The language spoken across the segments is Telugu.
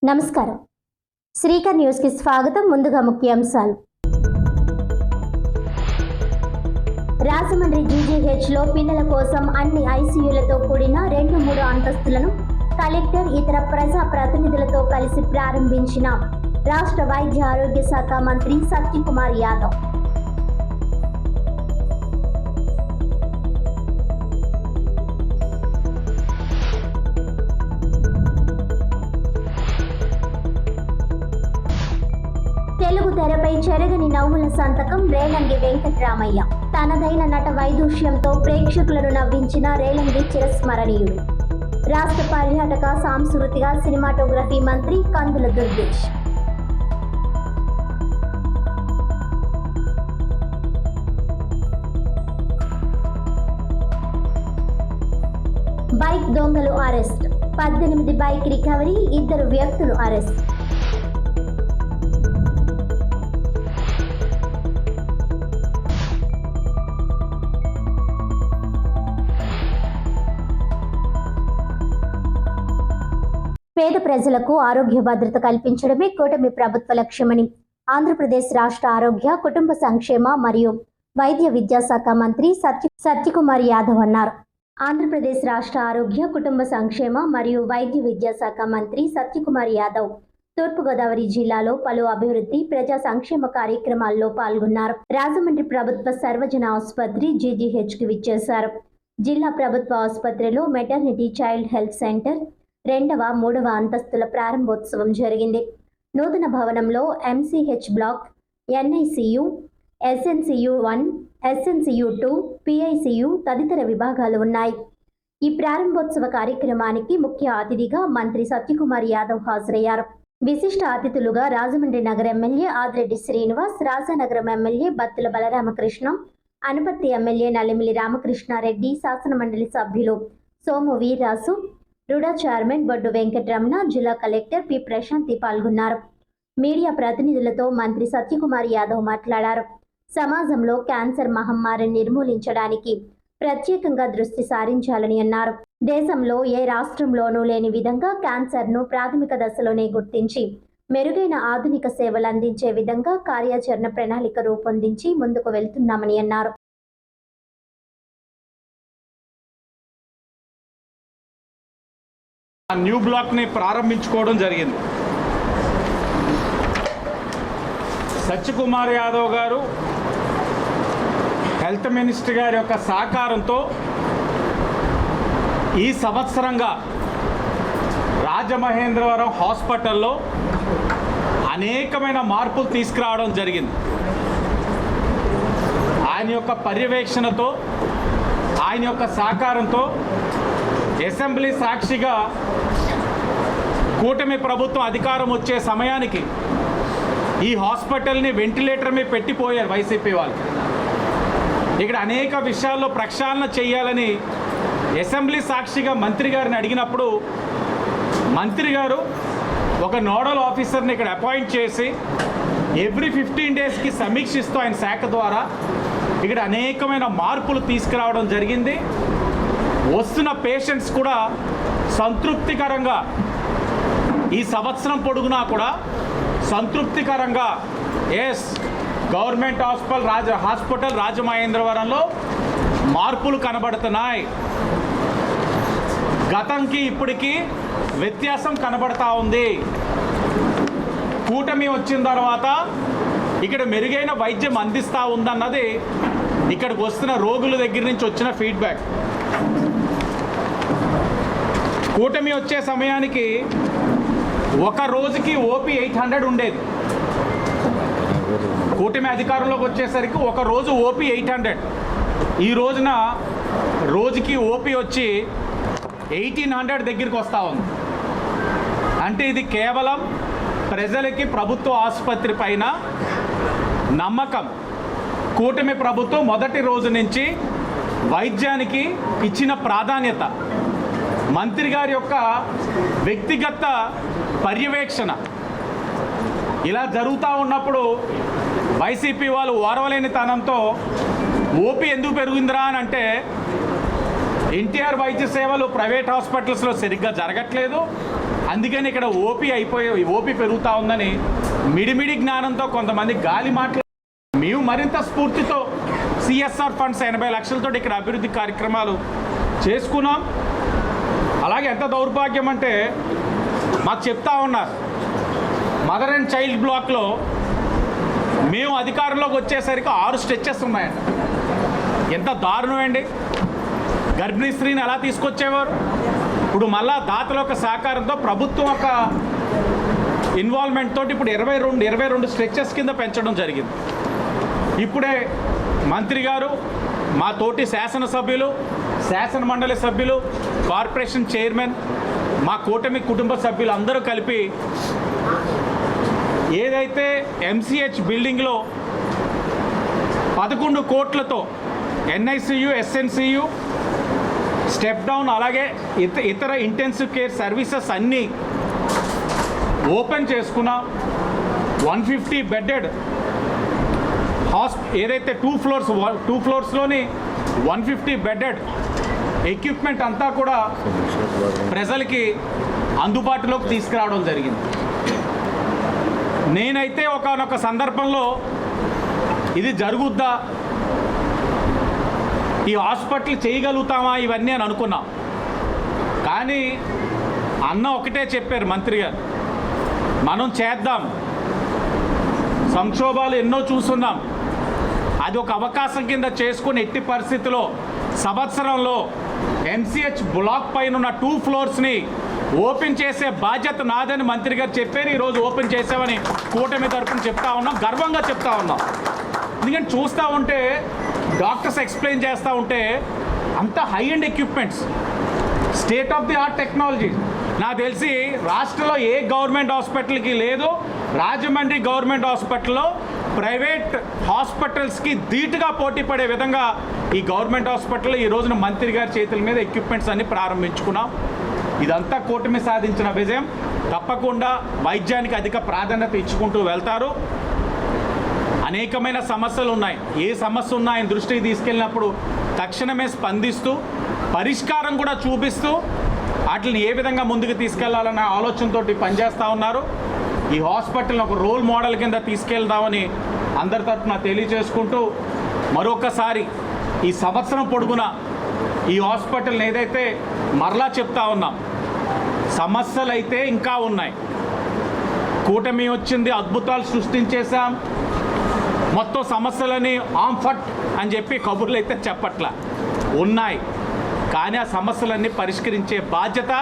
నమస్కారం. శ్రీకర్ న్యూస్ కి స్వాగతం. ముందుగా ముఖ్యాంశాలు. రాజమండ్రి జీజీహెచ్ లో పిల్లల కోసం అన్ని ఐసీయూలతో కూడిన 2-3 అంతస్తులను కలెక్టర్ ఇతర ప్రజా ప్రతినిధులతో కలిసి ప్రారంభించిన రాష్ట్ర వైద్య ఆరోగ్య శాఖ మంత్రి సత్యకుమార్ యాదవ్. తెలుగు తెరపై చెరగని నవ్వుల సంతకం రేలంగి వెంకట్రామయ్య. తనదైన నట వైదూష్యంతో ప్రేక్షకులను నవ్వించిన రేలంగి చిరస్మరణీయుడు. రాష్ట్ర పర్యాటక సాంస్కృతిక సినిమాటోగ్రఫీ మంత్రి కందుల దుర్గేష్. బైక్ దొంగలు అరెస్ట్. 18 బైక్ రికవరీ, 2 వ్యక్తులు అరెస్ట్. పేద ప్రజలకు ఆరోగ్య భద్రత కల్పించడమే కూటమి ప్రభుత్వ లక్ష్యమని ఆంధ్రప్రదేశ్ రాష్ట్ర ఆరోగ్య కుటుంబ సంక్షేమ మరియు వైద్య విద్యాశాఖ మంత్రి సత్యకుమార్ యాదవ్ అన్నారు. ఆంధ్రప్రదేశ్ రాష్ట్ర ఆరోగ్య కుటుంబ సంక్షేమ మరియు వైద్య విద్యాశాఖ మంత్రి సత్యకుమార్ యాదవ్ తూర్పుగోదావరి జిల్లాలో పలు అభివృద్ధి ప్రజా సంక్షేమ కార్యక్రమాల్లో పాల్గొన్నారు. రాజమండ్రి ప్రభుత్వ సర్వజన ఆసుపత్రి జీజీహెచ్ కి విచ్చేశారు. జిల్లా ప్రభుత్వ ఆసుపత్రిలో మెటర్నిటీ చైల్డ్ హెల్త్ సెంటర్ 2వ, 3వ అంతస్తుల ప్రారంభోత్సవం జరిగింది. నూతన భవనంలో MCh black, NICU, SNCU 1, SNCU 2, PICU తదితర విభాగాలు ఉన్నాయి. ఈ ప్రారంభోత్సవ కార్యక్రమానికి ముఖ్య అతిథిగా మంత్రి సత్యకుమార్ యాదవ్ హాజరయ్యారు. విశిష్ట అతిథులుగా రాజమండ్రి నగర MLA Adireddy Srinivas, Rajanagaram MLA Battula Balaramakrishna, Anaparthi MLA Nalimili Ramakrishnareddy, శాసనమండలి సభ్యులు సోము వీర్రాసు, రుడా చైర్మన్ బొడ్డు వెంకటరమణ, జిల్లా కలెక్టర్ పి ప్రశాంతి పాల్గొన్నారు. మీడియా ప్రతినిధులతో మంత్రి సత్యకుమార్ యాదవ్ మాట్లాడారు. సమాజంలో క్యాన్సర్ మహమ్మారిని నిర్మూలించడానికి ప్రత్యేకంగా దృష్టి సారించాలని అన్నారు. దేశంలో ఏ రాష్ట్రంలోనూ లేని విధంగా క్యాన్సర్ను ప్రాథమిక దశలోనే గుర్తించి మెరుగైన ఆధునిక సేవలు అందించే విధంగా కార్యాచరణ ప్రణాళిక రూపొందించి ముందుకు వెళ్తున్నామని అన్నారు. న్యూ బ్లాక్ ని ప్రారంభించుకోవడం జరిగింది. సత్యకుమార్ యాదవ్ గారు హెల్త్ మినిస్టర్ గారి యొక్క సహకారంతో ఈ సంవత్సరంగా రాజమహేంద్రవరం హాస్పిటల్లో అనేకమైన మార్పులు తీసుకురావడం జరిగింది. ఆయన యొక్క పర్యవేక్షణతో, ఆయన యొక్క సహకారంతో అసెంబ్లీ సాక్షిగా కూటమి ప్రభుత్వం అధికారం వచ్చే సమయానికి ఈ హాస్పిటల్ని వెంటిలేటర్ మీద పెట్టిపోయారు వైసీపీ వాళ్ళు. ఇక్కడ అనేక విషయాల్లో ప్రక్షాళన చేయాలని అసెంబ్లీ సాక్షిగా మంత్రి గారిని అడిగినప్పుడు మంత్రి గారు ఒక నోడల్ ఆఫీసర్ని ఇక్కడ అపాయింట్ చేసి ఎవ్రీ 15 డేస్కి సమీక్షిస్తూ ఆయన శాఖ ద్వారా ఇక్కడ అనేకమైన మార్పులు తీసుకురావడం జరిగింది. వస్తున్న పేషెంట్స్ కూడా సంతృప్తికరంగా ఈ సంవత్సరం పొడుగునా కూడా సంతృప్తికరంగా గవర్నమెంట్ హాస్పిటల్ రాజమహేంద్రవరంలో మార్పులు కనబడుతున్నాయి. గతంకి ఇప్పటికీ వ్యత్యాసం కనబడతా ఉంది. కూటమి వచ్చిన తర్వాత ఇక్కడ మెరుగైన వైద్యం అందిస్తూ ఉందన్నది ఇక్కడికి వస్తున్న రోగుల దగ్గర నుంచి వచ్చిన ఫీడ్బ్యాక్. కూటమి వచ్చే సమయానికి ఒక రోజుకి ఓపీ 800 ఉండేది. కూటమి అధికారంలోకి వచ్చేసరికి ఒక రోజు ఓపీ 800. ఈ రోజున రోజుకి ఓపీ వచ్చి 1800 దగ్గరికి వస్తూ ఉంది. అంటే ఇది కేవలం ప్రజలకి ప్రభుత్వ ఆసుపత్రి పైన నమ్మకం. కూటమి ప్రభుత్వం మొదటి రోజు నుంచి వైద్యానికి ఇచ్చిన ప్రాధాన్యత, మంత్రి గారి యొక్క వ్యక్తిగత పర్యవేక్షణ ఇలా జరుగుతూ ఉన్నప్పుడు వైసీపీ వాళ్ళు ఓర్వలేని తనంతో ఓపీ ఎందుకు పెరిగిందిరా అని అంటే ఎన్టీఆర్ వైద్య సేవలు ప్రైవేట్ హాస్పిటల్స్లో సరిగ్గా జరగట్లేదు, అందుకని ఇక్కడ ఓపీ పెరుగుతూ ఉందని మిడిమిడి జ్ఞానంతో కొంతమంది గాలి మాటలు. మేము మరింత స్ఫూర్తితో సిఎస్ఆర్ ఫండ్స్ 80 లక్షలతో ఇక్కడ అభివృద్ధి కార్యక్రమాలు చేసుకున్నాం. అలాగే ఎంత దౌర్భాగ్యం అంటే మాకు చెప్తా ఉన్నారు మదర్ అండ్ చైల్డ్ బ్లాక్లో మేము అధికారంలోకి వచ్చేసరికి 6 స్ట్రెచెస్ ఉన్నాయంట. ఎంత దారుణం అండి. గర్భిణీ స్త్రీని ఎలా తీసుకొచ్చేవారు. ఇప్పుడు మళ్ళా దాతల యొక్క సహకారంతో ప్రభుత్వం యొక్క ఇన్వాల్వ్మెంట్ తోటి ఇప్పుడు 22 స్ట్రెచెస్ కింద పెంచడం జరిగింది. ఇప్పుడే మంత్రి గారు, మా తోటి శాసనసభ్యులు, శాసన మండలి సభ్యులు, కార్పొరేషన్ చైర్మన్, మా కూటమి కుటుంబ సభ్యులు అందరూ కలిపి ఏదైతే ఎంసీహెచ్ బిల్డింగ్లో 11 కోట్లతో ఎన్ఐసియు, ఎస్ఎన్సియు, స్టెప్ డౌన్, అలాగే ఇతర ఇంటెన్సివ్ కేర్ సర్వీసెస్ అన్నీ ఓపెన్ చేసుకున్నాం. 150 బెడ్డెడ్ ఏదైతే 2 ఫ్లోర్స్లోని 150 బెడ్డెడ్ ఎక్విప్మెంట్ అంతా కూడా ప్రజలకి అందుబాటులోకి తీసుకురావడం జరిగింది. నేనైతే ఒకానొక సందర్భంలో ఇది జరుగుద్దా, ఈ హాస్పిటల్ చేయగలుగుతామా ఇవన్నీ అని అనుకున్నాం. కానీ అన్న ఒకటే చెప్పారు మంత్రి గారు, మనం చేద్దాం, సంక్షోభాలు ఎన్నో చూస్తున్నాం, అది ఒక అవకాశం కింద చేసుకుని ఎట్టి పరిస్థితిలో సంవత్సరంలో ఎంసీహెచ్ బ్లాక్ పైన ఉన్న 2 ఫ్లోర్స్ని ఓపెన్ చేసే బాధ్యత నాదని మంత్రి గారు చెప్పారు. ఈరోజు ఓపెన్ చేసామని కూటమి తరఫున చెప్తా ఉన్నాం, గర్వంగా చెప్తా ఉన్నాం. ఎందుకంటే చూస్తూ ఉంటే డాక్టర్స్ ఎక్స్ప్లెయిన్ చేస్తూ ఉంటే అంత high and equipments, state of the art technology. నాకు తెలిసి రాష్ట్రంలో ఏ గవర్నమెంట్ హాస్పిటల్కి లేదు. రాజమండ్రి గవర్నమెంట్ హాస్పిటల్లో ప్రైవేట్ హాస్పిటల్స్కి ధీటుగా పోటీ పడే విధంగా ఈ గవర్నమెంట్ హాస్పిటల్లో ఈ రోజున మంత్రి గారి చేతుల మీద ఎక్విప్మెంట్స్ అన్ని ప్రారంభించుకున్నాం. ఇదంతా కూటమి సాధించిన విజయం. తప్పకుండా వైద్యానికి అధిక ప్రాధాన్యత ఇచ్చుకుంటూ వెళ్తారు. అనేకమైన సమస్యలు ఉన్నాయి. ఏ సమస్య ఉన్నా ఆయన దృష్టికి తీసుకెళ్ళినప్పుడు తక్షణమే స్పందిస్తూ పరిష్కారం కూడా చూపిస్తూ వాటిని ఏ విధంగా ముందుకు తీసుకెళ్లాలన్న ఆలోచనతో పనిచేస్తూ ఉన్నారు. ఈ హాస్పిటల్ని ఒక రోల్ మోడల్ కింద తీసుకెళ్దామని అందరి తరఫున తెలియజేసుకుంటూ మరొకసారి ఈ సంవత్సరం పొడుగున ఈ హాస్పిటల్ని ఏదైతే మరలా చెప్తా ఉన్నాం, సమస్యలు అయితే ఇంకా ఉన్నాయి. కూటమి వచ్చింది, అద్భుతాలు సృష్టించేశాం, మొత్తం సమస్యలని ఆంఫట్ అని చెప్పి కబుర్లు అయితే చెప్పట్లా, ఉన్నాయి. కానీ ఆ సమస్యలన్నీ పరిష్కరించే బాధ్యత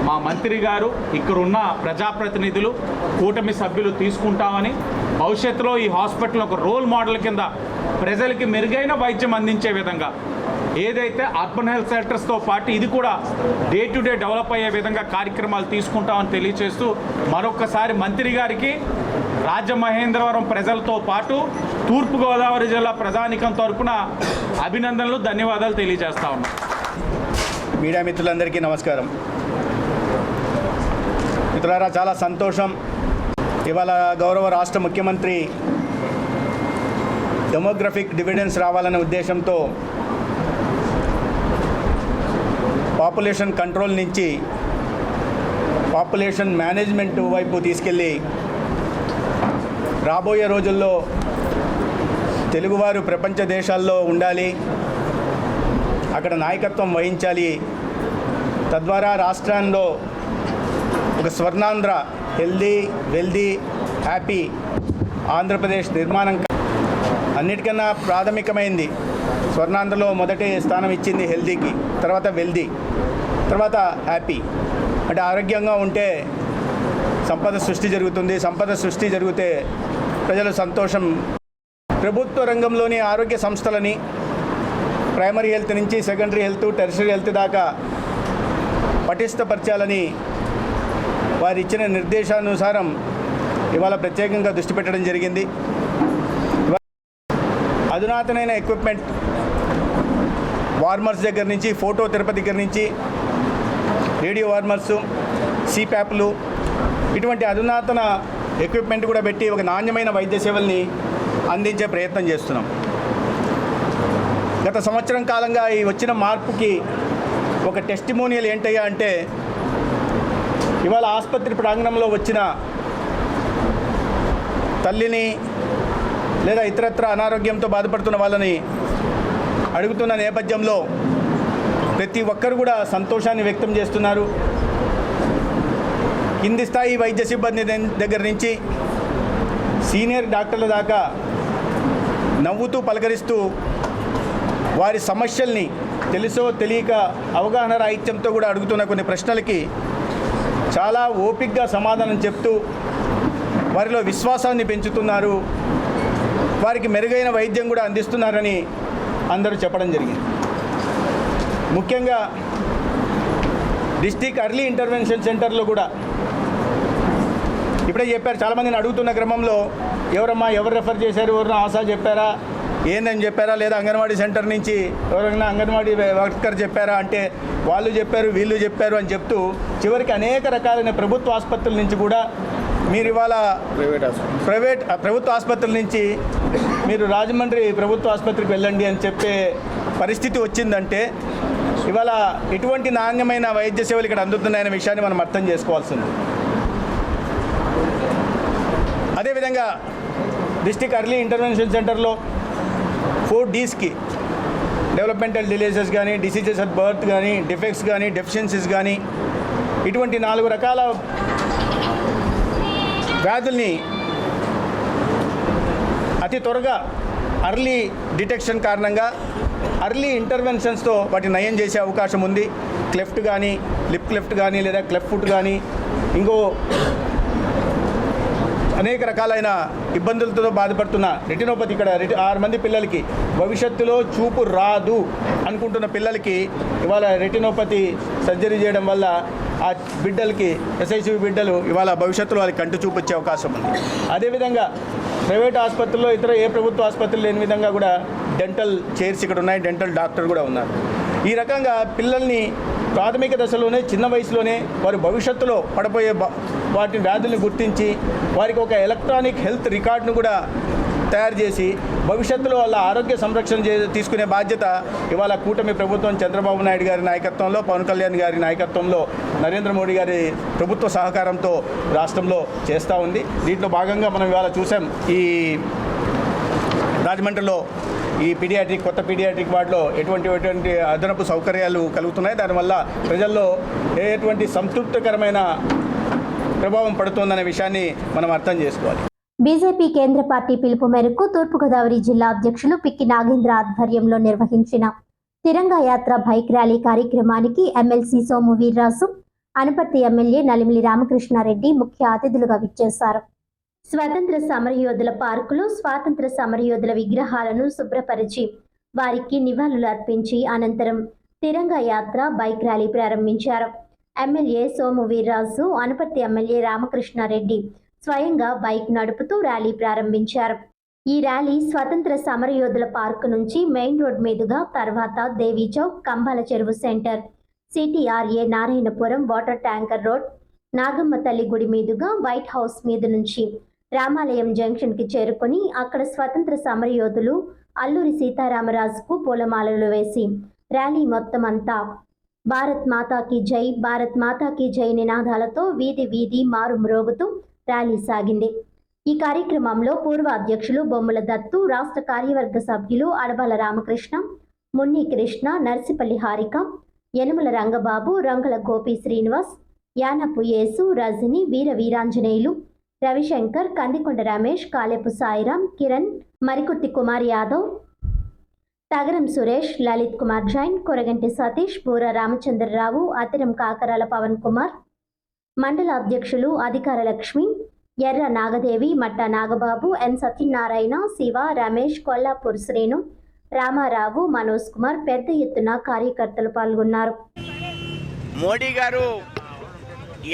మా మంత్రి గారు, ఇక్కడున్న ప్రజాప్రతినిధులు, కూటమి సభ్యులు తీసుకుంటామని, భవిష్యత్తులో ఈ హాస్పిటల్ ఒక రోల్ మోడల్ కింద ప్రజలకి మెరుగైన వైద్యం అందించే విధంగా ఏదైతే అర్బన్ హెల్త్ సెంటర్స్తో పాటు ఇది కూడా డే టు డే డెవలప్ అయ్యే విధంగా కార్యక్రమాలు తీసుకుంటామని తెలియజేస్తూ మరొక్కసారి మంత్రి గారికి రాజమహేంద్రవరం ప్రజలతో పాటు తూర్పుగోదావరి జిల్లా ప్రజానికం తరపున అభినందనలు, ధన్యవాదాలు తెలియజేస్తా ఉన్నాం. మీడియా మిత్రులందరికీ నమస్కారం. మిత్రులారా, చాలా సంతోషం. ఇవాళ గౌరవ రాష్ట్ర ముఖ్యమంత్రి డెమోగ్రఫిక్ డివిడెన్స్ రావాలనే ఉద్దేశంతో పాపులేషన్ కంట్రోల్ నుంచి పాపులేషన్ మేనేజ్మెంట్ వైపు తీసుకెళ్ళి రాబోయే రోజుల్లో తెలుగువారు ప్రపంచ దేశాల్లో ఉండాలి, అక్కడ నాయకత్వం వహించాలి, తద్వారా రాష్ట్రంలో ఒక Swarnandhra, healthy, wealthy, happy Andhra Pradesh నిర్మాణం. అన్నిటికన్నా ప్రాథమికమైంది స్వర్ణాంధ్రలో మొదటి స్థానం ఇచ్చింది హెల్దీకి, తర్వాత వెల్దీ, తర్వాత హ్యాపీ. అంటే ఆరోగ్యంగా ఉంటే సంపద సృష్టి జరుగుతుంది, సంపద సృష్టి జరిగితే ప్రజలు సంతోషం. ప్రభుత్వ రంగంలోని ఆరోగ్య సంస్థలని ప్రైమరీ హెల్త్ నుంచి సెకండరీ హెల్త్, టెర్షరీ హెల్త్ దాకా పటిష్టపరచాలని వారు ఇచ్చిన నిర్దేశానుసారం ఇవాళ ప్రత్యేకంగా దృష్టి పెట్టడం జరిగింది. అధునాతనమైన ఎక్విప్మెంట్, వార్మర్స్ దగ్గర నుంచి, ఫోటో థెరపీ దగ్గర నుంచి, రేడియో వార్మర్సు, సిప్యాప్లు, ఇటువంటి అధునాతన ఎక్విప్మెంట్ కూడా పెట్టి ఒక నాణ్యమైన వైద్య సేవల్ని అందించే ప్రయత్నం చేస్తున్నాం. గత సంవత్సరం కాలంగా ఈ వచ్చిన మార్పుకి ఒక టెస్టిమోనియల్ ఏంటయ్యా అంటే ఇవాళ ఆసుపత్రి ప్రాంగణంలో వచ్చిన తల్లిని లేదా ఇతరత్ర అనారోగ్యంతో బాధపడుతున్న వాళ్ళని అడుగుతున్న నేపథ్యంలో ప్రతి ఒక్కరు కూడా సంతోషాన్ని వ్యక్తం చేస్తున్నారు. కింది స్థాయి వైద్య సిబ్బంది దగ్గర నుంచి సీనియర్ డాక్టర్ల దాకా నవ్వుతూ పలకరిస్తూ వారి సమస్యల్ని తెలుసో తెలియక అవగాహన రాహిత్యంతో కూడా అడుగుతున్న కొన్ని ప్రశ్నలకి చాలా ఓపికగా సమాధానం చెప్తూ వారిలో విశ్వాసాన్ని పెంచుతున్నారు, వారికి మెరుగైన వైద్యం కూడా అందిస్తున్నారని అందరూ చెప్పడం జరిగింది. ముఖ్యంగా డిస్ట్రిక్ట్ ఎర్లీ ఇంటర్వెన్షన్ సెంటర్లో కూడా ఇప్పుడే చెప్పారు, చాలామందిని అడుగుతున్న క్రమంలో ఎవరమ్మా ఎవరు రెఫర్ చేశారు, ఎవరైనా ఆశా చెప్పారా, ఏందని చెప్పారా, లేదా అంగన్వాడీ సెంటర్ నుంచి ఎవరైనా అంగన్వాడీ వర్కర్ చెప్పారా అంటే వాళ్ళు చెప్పారు వీళ్ళు చెప్పారు అని చెప్తూ చివరికి అనేక రకాలైన ప్రభుత్వ ఆసుపత్రుల నుంచి కూడా మీరు ఇవాళ ప్రభుత్వ ఆసుపత్రుల నుంచి మీరు రాజమండ్రి ప్రభుత్వ ఆసుపత్రికి వెళ్ళండి అని చెప్పే పరిస్థితి వచ్చిందంటే ఇవాళ ఎటువంటి నాణ్యమైన వైద్య సేవలు ఇక్కడ అందుతున్నాయనే విషయాన్ని మనం అర్థం చేసుకోవాల్సింది. అదేవిధంగా డిస్ట్రిక్ట్ ఎర్లీ ఇంటర్వెన్షన్ సెంటర్లో 4Dsకి డెవలప్మెంటల్ డిలేసెస్ కానీ, డిసీజెస్ అట్ బర్త్ కానీ, డిఫెక్ట్స్ కానీ, డెఫిషియన్సీస్ కానీ ఇటువంటి 4 రకాల వ్యాధుల్ని అతి త్వరగా అర్లీ డిటెక్షన్ కారణంగా అర్లీ ఇంటర్వెన్షన్స్తో వాటిని నయం చేసే అవకాశం ఉంది. క్లెఫ్ట్ కానీ, లిప్ క్లెఫ్ట్ కానీ, లేదా క్లెఫ్ట్ ఫుట్ కానీ, ఇంకో అనేక రకాలైన ఇబ్బందులతో బాధపడుతున్న రెటినోపతి ఇక్కడ 6 మంది పిల్లలకి భవిష్యత్తులో చూపు రాదు అనుకుంటున్న పిల్లలకి ఇవాళ రెటినోపతి సర్జరీ చేయడం వల్ల ఆ బిడ్డలకి SICU బిడ్డలు ఇవాళ భవిష్యత్తులో వాళ్ళకి కంటి చూపు వచ్చే అవకాశం ఉంది. అదేవిధంగా ప్రైవేట్ ఆసుపత్రుల్లో ఇతర ఏ ప్రభుత్వ ఆసుపత్రులు లేని విధంగా కూడా డెంటల్ చైర్స్ ఇక్కడ ఉన్నాయి, డెంటల్ డాక్టర్ కూడా ఉన్నారు. ఈ రకంగా పిల్లల్ని ప్రాథమిక దశలోనే చిన్న వయసులోనే వారి భవిష్యత్తులో పడబోయే వాటి వ్యాధుల్ని గుర్తించి వారికి ఒక ఎలక్ట్రానిక్ హెల్త్ రికార్డును కూడా తయారు చేసి భవిష్యత్తులో వాళ్ళ ఆరోగ్య సంరక్షణ తీసుకునే బాధ్యత ఇవాళ కూటమి ప్రభుత్వం చంద్రబాబు నాయుడు గారి నాయకత్వంలో, పవన్ కళ్యాణ్ గారి నాయకత్వంలో, నరేంద్ర మోడీ గారి ప్రభుత్వ సహకారంతో రాష్ట్రంలో చేస్తూ ఉంది. దీంట్లో భాగంగా మనం ఇవాళ చూసాం ఈ రాజమండ్రిలో ఈ కొత్త పీడియాట్రిక్ వార్డులో ఎటువంటి అదనపు సౌకర్యాలు కలుగుతున్నాయి, దానివల్ల ప్రజల్లో ఎటువంటి సంతృప్తికరమైన ప్రభావం పడుతుందనే విషయాన్ని మనం అర్థం చేసుకోవాలి. బీజేపీ కేంద్ర పార్టీ పిలుపు మేరకు తూర్పుగోదావరి జిల్లా అధ్యక్షులు పిక్కి నాగేంద్ర ఆధ్వర్యంలో నిర్వహించిన తిరంగా యాత్ర బైక్ ర్యాలీ కార్యక్రమానికి ఎమ్మెల్సీ సోము వీర్రాజు, అనపర్తి ఎమ్మెల్యే నలిమిలి రామకృష్ణారెడ్డి ముఖ్య అతిథులుగా విచ్చేశారు. స్వాతంత్ర సమరయోధుల పార్కులో స్వాతంత్ర సమరయోధుల విగ్రహాలను శుభ్రపరిచి వారికి నివాళులు అర్పించి అనంతరం తిరంగా యాత్ర బైక్ ర్యాలీ ప్రారంభించారు. ఎమ్మెల్యే సోము వీర్రాజు, అనపర్తి ఎమ్మెల్యే రామకృష్ణారెడ్డి స్వయంగా బైక్ నడుపుతూ ర్యాలీ ప్రారంభించారు. ఈ ర్యాలీ స్వతంత్ర సమరయోధుల పార్కు నుంచి మెయిన్ రోడ్ మీదుగా తర్వాత దేవీ చౌక్, కంబాల చెరువు centre, CTRA Narayanapuram water tanker road, Nagamma తల్లి గుడి మీదుగా వైట్ హౌస్ మీద నుంచి రామాలయం జంక్షన్కి చేరుకొని అక్కడ స్వతంత్ర సమరయోధులు అల్లూరి సీతారామరాజుకు పూలమాలలు వేసి ర్యాలీ మొత్తం అంతా భారత్ మాతాకి జై, భారత్ మాతాకి జై నినాదాలతో వీధి వీధి మారు మ్రోగుతూ ర్యాలీ సాగింది. ఈ కార్యక్రమంలో పూర్వ అధ్యక్షులు బొమ్మల దత్తు, రాష్ట్ర కార్యవర్గ సభ్యులు అడబాల రామకృష్ణ, మున్ని కృష్ణ, నర్సిపల్లి హారిక, యనమల రంగబాబు, రంగల గోపి శ్రీనివాస్, యానపు యేసు, రజని, వీర వీరాంజనేయులు, రవిశంకర్, కందికొండ రమేష్, కాలేపు సాయిరాం, కిరణ్, మరికుర్తి కుమార్ యాదవ్, తగరం సురేష్, లలిత్ కుమార్ జైన్, కొరగంటి సతీష్, బూర రామచంద్రరావు, అతిరం కాకరాల పవన్ కుమార్, మండల అధ్యక్షులు అధికార లక్ష్మి, ఎర్ర నాగదేవి, మట్ట నాగబాబు, ఎన్ సత్యనారాయణ, శివ, రమేష్, కొల్లాపూర్ శ్రీను, రామారావు, మనోజ్ కుమార్ పెద్ద ఎత్తున కార్యకర్తలు పాల్గొన్నారు. మోడీ గారు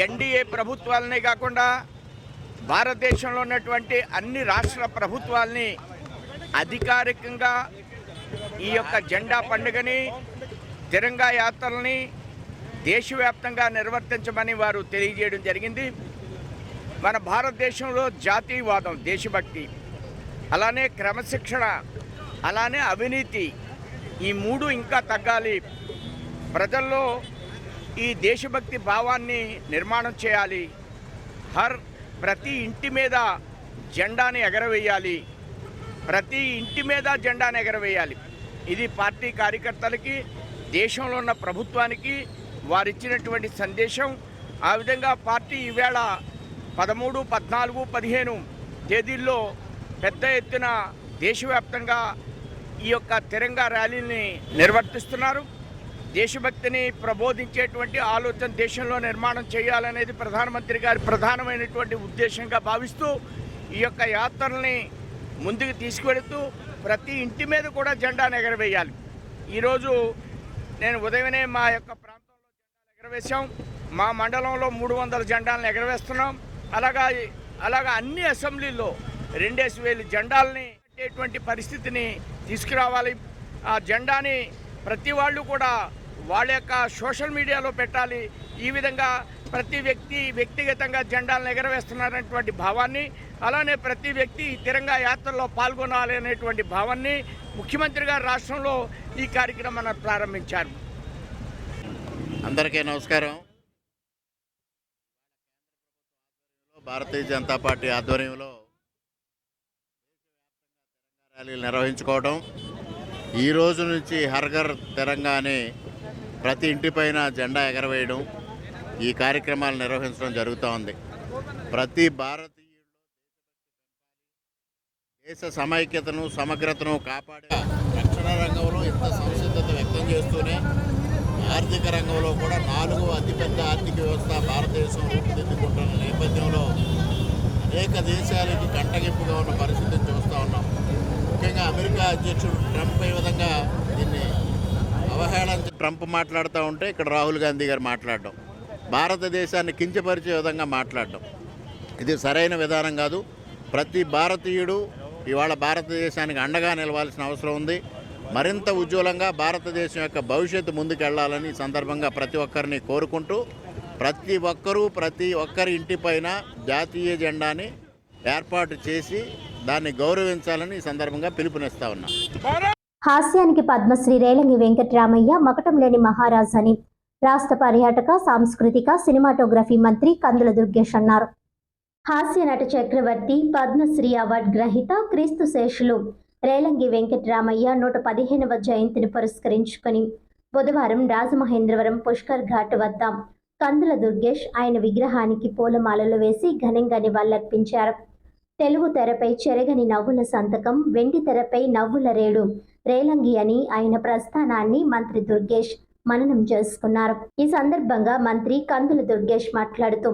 ఎన్డీఏ ప్రభుత్వాలనే కాకుండా భారతదేశంలో ఉన్నటువంటి అన్ని రాష్ట్ర ప్రభుత్వాలని అధికారికంగా ఈ యొక్క జెండా పండుగని, తిరంగా యాత్రల్ని దేశవ్యాప్తంగా నిర్వర్తించమని వారు తెలియజేయడం జరిగింది. మన భారతదేశంలో జాతీయవాదం, దేశభక్తి, అలానే క్రమశిక్షణ, అలానే అవినీతి, ఈ 3 ఇంకా తగ్గాలి. ప్రజల్లో ఈ దేశభక్తి భావాన్ని నిర్మాణం చేయాలి. ప్రతి ఇంటి మీద జెండాని ఎగరవేయాలి. ప్రతి ఇంటి మీద జెండాని ఎగరవేయాలి. ఇది పార్టీ కార్యకర్తలకి, దేశంలో ఉన్న ప్రభుత్వానికి వారిచ్చినటువంటి సందేశం. ఆ విధంగా పార్టీ ఈవేళ 13, 14, 15 తేదీల్లో పెద్ద ఎత్తున దేశవ్యాప్తంగా ఈ యొక్క తిరంగా ర్యాలీని నిర్వర్తిస్తున్నారు. దేశభక్తిని ప్రబోధించేటువంటి ఆలోచన దేశంలో నిర్మాణం చేయాలనేది ప్రధానమంత్రి గారి ప్రధానమైనటువంటి ఉద్దేశంగా భావిస్తూ ఈ యొక్క యాత్రల్ని ముందుకు తీసుకువెళుతూ ప్రతి ఇంటి మీద కూడా జెండాను ఎగరవేయాలి. ఈరోజు నేను ఉదయమే మా యొక్క ప్రాంతంలో జెండాలు ఎగరవేశాం. మా మండలంలో 300 జెండాలను ఎగరవేస్తున్నాం. అలాగా అన్ని అసెంబ్లీల్లో 2000 జెండాలని పెట్టేటువంటి పరిస్థితిని తీసుకురావాలి. ఆ జెండాని ప్రతి వాళ్ళు కూడా వాళ్ళ యొక్క సోషల్ మీడియాలో పెట్టాలి. ఈ విధంగా ప్రతి వ్యక్తి వ్యక్తిగతంగా జెండాలను ఎగరవేస్తున్నారనేటువంటి భావాన్ని, అలానే ప్రతి వ్యక్తి తిరంగా యాత్రలో పాల్గొనాలి అనేటువంటి భావాన్ని ముఖ్యమంత్రి గారు రాష్ట్రంలో ఈ కార్యక్రమాన్ని ప్రారంభించారు. అందరికీ నమస్కారం. భారతీయ జనతా పార్టీ ఆధ్వర్యంలో ర్యాలీలు నిర్వహించుకోవడం, ఈ రోజు నుంచి హర్ ఘర్ తిరంగా అని ప్రతి ఇంటిపైన జెండా ఎగరవేయడం, ఈ కార్యక్రమాలు నిర్వహించడం జరుగుతూ ఉంది. ప్రతి భారతీయుడు దేశ సమైక్యతను, సమగ్రతను కాపాడే రక్షణ రంగంలో ఇంత సంసిద్ధత వ్యక్తం చేస్తూనే ఆర్థిక రంగంలో కూడా 4వ అతిపెద్ద ఆర్థిక వ్యవస్థ భారతదేశం రూపుదిద్దుకుంటున్న నేపథ్యంలో అనేక దేశాలకి కంటగింపుగా ఉన్న పరిస్థితిని చూస్తూ ఉన్నాం. ముఖ్యంగా అమెరికా అధ్యక్షుడు ట్రంప్ ఈ విధంగా దీన్ని అవహేళన ట్రంప్ మాట్లాడుతూ ఉంటే ఇక్కడ రాహుల్ గాంధీ గారు మాట్లాడడం, భారతదేశాన్ని కించపరిచే విధంగా మాట్లాడడం, ఇది సరైన విధానం కాదు. ప్రతి భారతీయుడు ఇవాళ భారతదేశానికి అండగా నిలవాల్సిన అవసరం ఉంది. మరింత ఉజ్వలంగా భారతదేశం యొక్క భవిష్యత్తు ముందుకెళ్లాలని ఈ సందర్భంగా ప్రతి ఒక్కరిని కోరుకుంటూ, ప్రతి ఒక్కరి ఇంటిపైన జాతీయ జెండాని ఏర్పాటు చేసి దాన్ని గౌరవించాలని ఈ సందర్భంగా పిలుపునిస్తా ఉన్నాం. హాస్యానికి పద్మశ్రీ రేలంగి వెంకటరామయ్య మకటంలేని మహారాజ్ అని రాష్ట్ర పర్యాటక, సాంస్కృతిక, సినిమాటోగ్రఫీ మంత్రి కందుల దుర్గేష్ అన్నారు. హాస్య నట చక్రవర్తి, పద్మశ్రీ అవార్డు గ్రహీత, క్రీస్తు శేషులు రేలంగి వెంకటరామయ్య 115వ జయంతిని పురస్కరించుకొని బుధవారం రాజమహేంద్రవరం పుష్కర్ ఘాట్ వద్ద కందుల దుర్గేష్ ఆయన విగ్రహానికి పూలమాలలు వేసి ఘనంగా నివాళులర్పించారు. తెలుగు తెరపై చెరగని నవ్వుల సంతకం, వెండి తెరపై నవ్వుల రేడు రేలంగి అని ఆయన ప్రస్థానాన్ని మంత్రి దుర్గేష్ మననం చేసుకున్నారు. ఈ సందర్భంగా మంత్రి కందుల దుర్గేష్ మాట్లాడుతూ,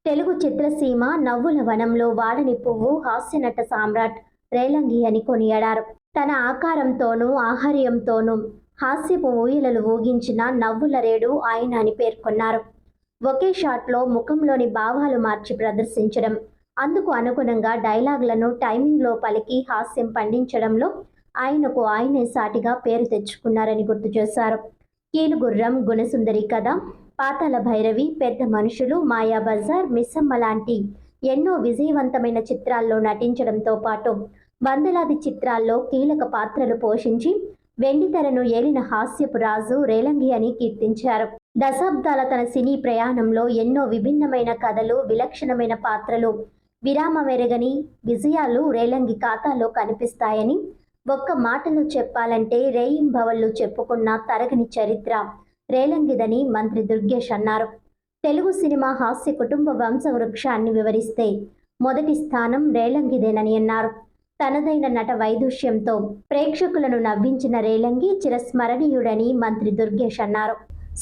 తెలుగు చిత్రసీమ నవ్వుల వనంలో వాడని పువ్వు హాస్యనట సామ్రాట్ రేలంగి అని కొనియాడారు. తన ఆకారంతోనూ ఆహార్యంతోనూ హాస్యపు ఊయలలు ఊగించిన నవ్వుల రేడు ఆయన అని పేర్కొన్నారు. ఒకే షాట్లో ముఖంలోని భావాలు మార్చి ప్రదర్శించడం, అందుకు అనుగుణంగా డైలాగులను టైమింగ్లో పలికి హాస్యం పండించడంలో ఆయనకు ఆయనే సాటిగా పేరు తెచ్చుకున్నారని గుర్తు చేశారు. కీలుగుర్రం, గుణసుందరి కథ, పాతాళ భైరవి, పెద్ద మనుషులు, మాయాబజార్, మిస్సమ్మ లాంటి ఎన్నో విజయవంతమైన చిత్రాల్లో నటించడంతో పాటు వందలాది చిత్రాల్లో కీలక పాత్రలు పోషించి వెండితెరను ఏలిన హాస్యపు రాజు రేలంగి అని కీర్తించారు. దశాబ్దాల తన సినీ ప్రయాణంలో ఎన్నో విభిన్నమైన కథలు, విలక్షణమైన పాత్రలు, విరామమెరగని విజయాలు రేలంగి ఖాతాలో కనిపిస్తాయని, ఒక్క మాటలో చెప్పాలంటే రేయింబవళ్లు చెప్పుకున్న తరగని చరిత్ర రేలంగిదని మంత్రి దుర్గేష్ అన్నారు. తెలుగు సినిమా హాస్య కుటుంబ వంశవృక్షాన్ని వివరిస్తే మొదటి స్థానం రేలంగిదేనని అన్నారు. తనదైన నట వైదుష్యంతో ప్రేక్షకులను నవ్వించిన రేలంగి చిరస్మరణీయుడని మంత్రి దుర్గేష్ అన్నారు.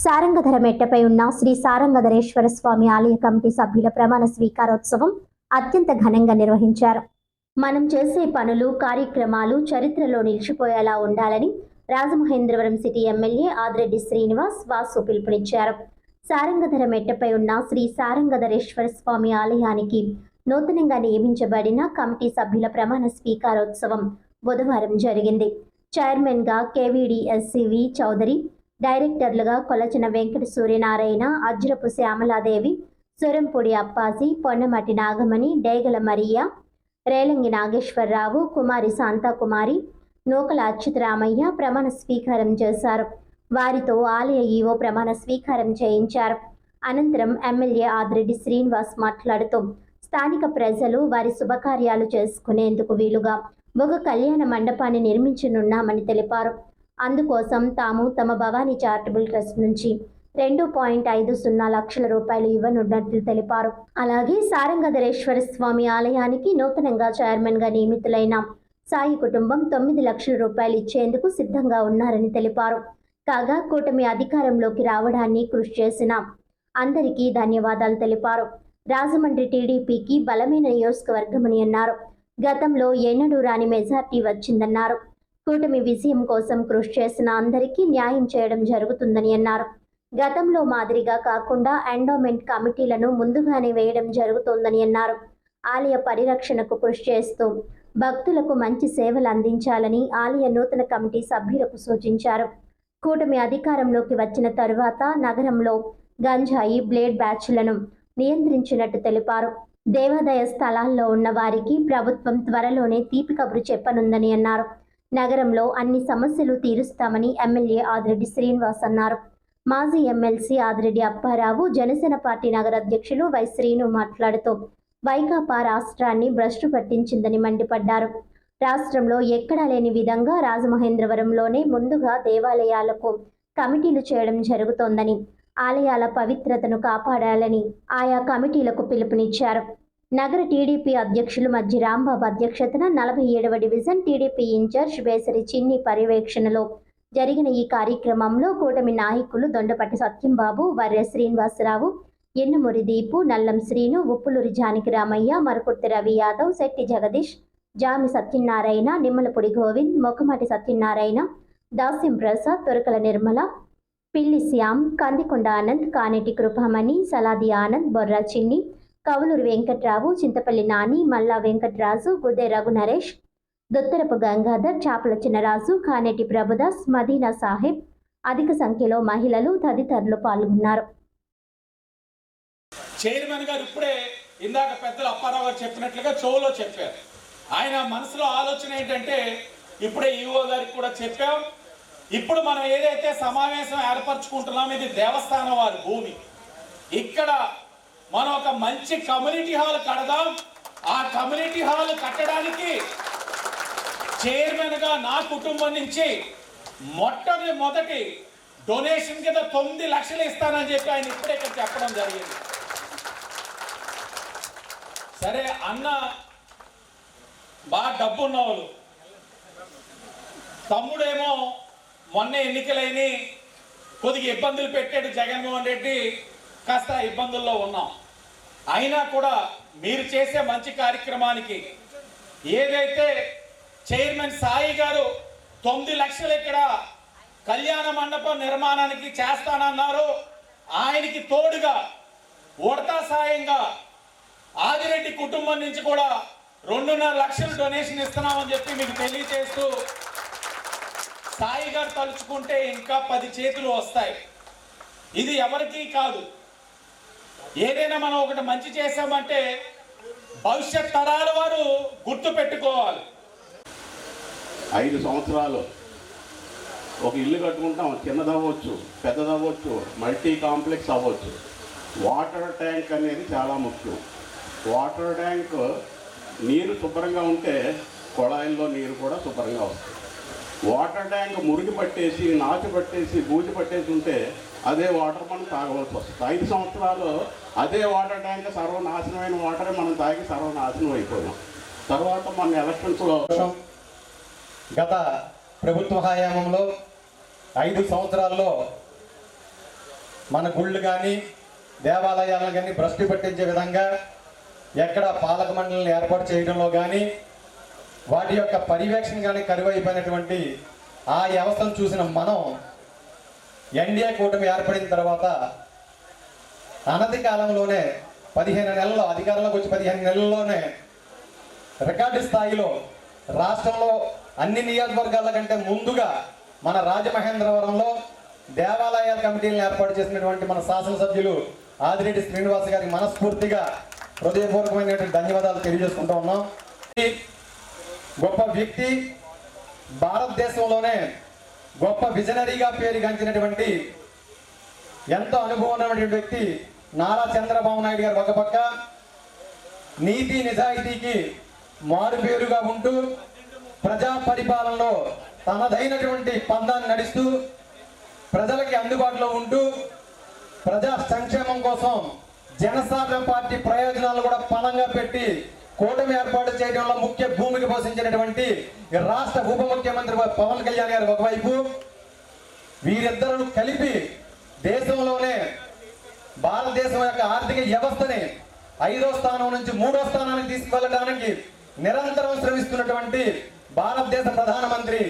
సారంగధర మెట్టపై ఉన్న శ్రీ సారంగధరేశ్వర స్వామి ఆలయ కమిటీ సభ్యుల ప్రమాణ స్వీకారోత్సవం అత్యంత ఘనంగా నిర్వహించారు. మనం చేసే పనులు, కార్యక్రమాలు చరిత్రలో నిలిచిపోయేలా ఉండాలని రాజమహేంద్రవరం సిటీ ఎమ్మెల్యే ఆదిరెడ్డి శ్రీనివాస్ వాసు పిలుపునిచ్చారు. సారంగధర మెట్టపై ఉన్న శ్రీ సారంగధరేశ్వర స్వామి ఆలయానికి నూతనంగా నియమించబడిన కమిటీ సభ్యుల ప్రమాణ స్వీకారోత్సవం బుధవారం జరిగింది. చైర్మన్గా కేవీడి ఎస్సివి చౌదరి, డైరెక్టర్లుగా కొలచిన వెంకట సూర్యనారాయణ, అజ్రపు శ్యామలాదేవి, సురంపూడి అప్పాజీ, పొన్నమటి నాగమణి, డేగల మరియా, రేలంగి నాగేశ్వరరావు, కుమారి శాంతాకుమారి, నూకల అచ్యుతరామయ్య ప్రమాణ స్వీకారం చేశారు. వారితో ఆలయ ఈవో ప్రమాణ స్వీకారం చేయించారు. అనంతరం ఎమ్మెల్యే ఆదిరెడ్డి శ్రీనివాస్ మాట్లాడుతూ స్థానిక ప్రజలు వారి శుభకార్యాలు చేసుకునేందుకు వీలుగా ఒక కళ్యాణ మండపాన్ని నిర్మించనున్నామని తెలిపారు. అందుకోసం తాము తమ భవానీ చారిటబుల్ ట్రస్ట్ నుంచి 2.50 లక్షల రూపాయలు ఇవ్వనున్నట్లు తెలిపారు. అలాగే సారంగధరేశ్వర స్వామి ఆలయానికి నూతనంగా చైర్మన్గా నియమితులైన సాయి కుటుంబం 9 లక్షల రూపాయలు ఇచ్చేందుకు సిద్ధంగా ఉన్నారని తెలిపారు. కాగా కూటమి అధికారంలోకి రావడాన్ని కృషి చేసిన అందరికీ ధన్యవాదాలు తెలిపారు. రాజమండ్రి టీడీపీకి బలమైన నియోజకవర్గమని అన్నారు. గతంలో ఎన్నడూ రాని మెజార్టీ వచ్చిందన్నారు. కూటమి విజయం కోసం కృషి చేసిన అందరికీ న్యాయం చేయడం జరుగుతుందని అన్నారు. గతంలో మాదిరిగా కాకుండా ఎండోమెంట్ కమిటీలను ముందుగానే వేయడం జరుగుతోందని అన్నారు. ఆలయ పరిరక్షణకు కృషి చేస్తూ భక్తులకు మంచి సేవలు అందించాలని ఆలయ నూతన కమిటీ సభ్యులకు సూచించారు. కూటమి అధికారంలోకి వచ్చిన తరువాత నగరంలో గంజాయి, బ్లేడ్ బ్యాచ్లను నియంత్రించినట్టు తెలిపారు. దేవాదాయ స్థలాల్లో ఉన్న వారికి ప్రభుత్వం త్వరలోనే తీపి కబురు చెప్పనుందని అన్నారు. నగరంలో అన్ని సమస్యలు తీరుస్తామని ఎమ్మెల్యే ఆదిరెడ్డి శ్రీనివాస్ అన్నారు. మాజీ ఎమ్మెల్సీ ఆదిరెడ్డి అప్పారావు, జనసేన పార్టీ నగర అధ్యక్షులు వై శ్రీను మాట్లాడుతూ వైకాపా రాష్ట్రాన్ని భ్రష్టు పట్టించిందని మండిపడ్డారు. రాష్ట్రంలో ఎక్కడా లేని విధంగా రాజమహేంద్రవరంలోనే ముందుగా దేవాలయాలకు కమిటీలు చేయడం జరుగుతోందని, ఆలయాల పవిత్రతను కాపాడాలని ఆయా కమిటీలకు పిలుపునిచ్చారు. నగర టీడీపీ అధ్యక్షులు మధ్య రాంబాబు అధ్యక్షతన 47వ డివిజన్ టీడీపీ ఇన్ఛార్జ్ బేసరి చిన్ని పర్యవేక్షణలో జరిగిన ఈ కార్యక్రమంలో కూటమి నాయకులు దొండపట్టి సత్యంబాబు, వర్రె శ్రీనివాసరావు, ఎన్నుమూరి దీపు, నల్లం శ్రీను, ఉప్పులూరి జానకి రామయ్య, మరకుర్తి రవి యాదవ్, శెట్టి జగదీష్, జామి సత్యనారాయణ, నిమ్మలపూడి గోవింద్, మొక్కమాటి సత్యనారాయణ, దాస్యం ప్రసాద్, తొరకల నిర్మల, పిల్లి శ్యామ్, కందికొండ ఆనంద్, కానేటి కృపమణి, సలాది ఆనంద్, బొర్రా చిన్ని, కవులూరు వెంకట్రావు, చింతపల్లి నాని, మల్లా వెంకట్రాజు, గుద్దే రఘు నరేష్, దొత్తరపు గంగాధర్, చాపల చిన్నరాజు, కానేటి ప్రభుదాస్, మదీనా సాహెబ్, అధిక సంఖ్యలో మహిళలు తదితరులు పాల్గొన్నారు. చైర్మన్ గారు ఇప్పుడే ఇందాక పెద్దలు అప్పారావు గారు చెప్పినట్లుగా చెవులో చెప్పారు. ఆయన మనసులో ఆలోచన ఏంటంటే ఇప్పుడే ఈవో గారికి కూడా చెప్పాం, ఇప్పుడు మనం ఏదైతే సమావేశం ఏర్పరచుకుంటున్నాం ఇది దేవస్థానం వారి భూమి. ఇక్కడ మనం ఒక మంచి కమ్యూనిటీ హాల్ కడదాం. ఆ కమ్యూనిటీ హాల్ కట్టడానికి చైర్మన్ గా నా కుటుంబం నుంచి మొట్టమొదటి డొనేషన్ కింద 9 లక్షలు ఇస్తానని చెప్పి ఆయన ఇప్పుడే ఇక్కడ చెప్పడం జరిగింది. సరే అన్న బాగా డబ్బు ఉన్నవాళ్ళు, తమ్ముడేమో మొన్న ఎన్నికలైన కొద్దిగా ఇబ్బందులు పెట్టాడు జగన్మోహన్ రెడ్డి, కాస్త ఇబ్బందుల్లో ఉన్నాం. అయినా కూడా మీరు చేసే మంచి కార్యక్రమానికి ఏదైతే చైర్మన్ సాయి గారు 9 లక్షలు ఇక్కడ కళ్యాణ మండపం నిర్మాణానికి చేస్తానన్నారు, ఆయనకి తోడుగా ఉడతా సాయంగా ఆదిరెడ్డి కుటుంబం నుంచి కూడా 2.5 లక్షలు డొనేషన్ ఇస్తున్నామని చెప్పి మీకు తెలియజేస్తూ, సాయి గారు తలుచుకుంటే ఇంకా 10 చేతులు వస్తాయి. ఇది ఎవరికీ కాదు. ఏదైనా మనం ఒకటి మంచి చేసామంటే భవిష్యత్ తరాల వారు గుర్తు పెట్టుకోవాలి. 5 సంవత్సరాలు ఒక ఇల్లు కట్టుకుంటాం, చిన్నదవ్వచ్చు, పెద్దదవ్వచ్చు, మల్టీ కాంప్లెక్స్ అవ్వచ్చు. వాటర్ ట్యాంక్ అనేది చాలా ముఖ్యం. వాటర్ ట్యాంక్ నీరు శుభ్రంగా ఉంటే కొళాయిల్లో నీరు కూడా శుభ్రంగా వస్తుంది. వాటర్ ట్యాంక్ మురికి పట్టేసి, నాచు పట్టేసి, బూజు పట్టేసి ఉంటే అదే వాటర్ మనం తాగవలసి వస్తుంది. 5 సంవత్సరాలు అదే వాటర్ ట్యాంక్ సర్వనాశనమైన వాటరే మనం తాగి సర్వనాశనం అయిపోయాం. తర్వాత మన ఎలక్షన్స్లో గత ప్రభుత్వ హయాంలో 5 సంవత్సరాల్లో మన గుళ్ళు కానీ దేవాలయాలను కానీ భ్రష్టు పట్టించే విధంగా ఎక్కడ పాలక మండలిని ఏర్పాటు చేయడంలో కానీ వాటి యొక్క పర్యవేక్షణ కానీ కరువైపోయినటువంటి ఆ వ్యవస్థను చూసిన మనం ఎన్డీఏ కూటమి ఏర్పడిన తర్వాత అనతి కాలంలోనే 15 నెలల్లో అధికారంలోకి వచ్చి 15 నెలల్లోనే రికార్డు స్థాయిలో రాష్ట్రంలో అన్ని నియోజకవర్గాల కంటే ముందుగా మన రాజమహేంద్రవరంలో దేవాలయాల కమిటీలను ఏర్పాటు చేసినటువంటి మన శాసనసభ్యులు ఆదిరెడ్డి శ్రీనివాస్ గారికి మనస్ఫూర్తిగా హృదయపూర్వకమైనటువంటి ధన్యవాదాలు తెలియజేసుకుంటూ ఉన్నాం. గొప్ప వ్యక్తి, భారతదేశంలోనే గొప్ప విజనరీగా పేరుగాంచినటువంటి ఎంతో అనుభవం ఉన్నటువంటి వ్యక్తి నారా చంద్రబాబు నాయుడు గారు ఒక పక్క నీతి నిజాయితీకి మారుపేరుగా ఉంటూ ప్రజా పరిపాలనలో తనదైనటువంటి పందాన్ని నడుస్తూ ప్రజలకి అందుబాటులో ఉంటూ ప్రజా సంక్షేమం కోసం జనసాధన పార్టీ ప్రయోజనాలు కూడా పణంగా పెట్టి కూటమి ఏర్పాటు చేయడంలో ముఖ్య భూమిక పోషించినటువంటి రాష్ట్ర ఉప ముఖ్యమంత్రి పవన్ కళ్యాణ్ గారు ఒకవైపు, వీరిద్దరూ కలిపి దేశంలోనే భారతదేశం యొక్క ఆర్థిక వ్యవస్థని 5వ స్థానం నుంచి 3వ స్థానానికి తీసుకువెళ్ళడానికి నిరంతరం శ్రమిస్తున్నటువంటి భారతదేశ ప్రధానమంత్రి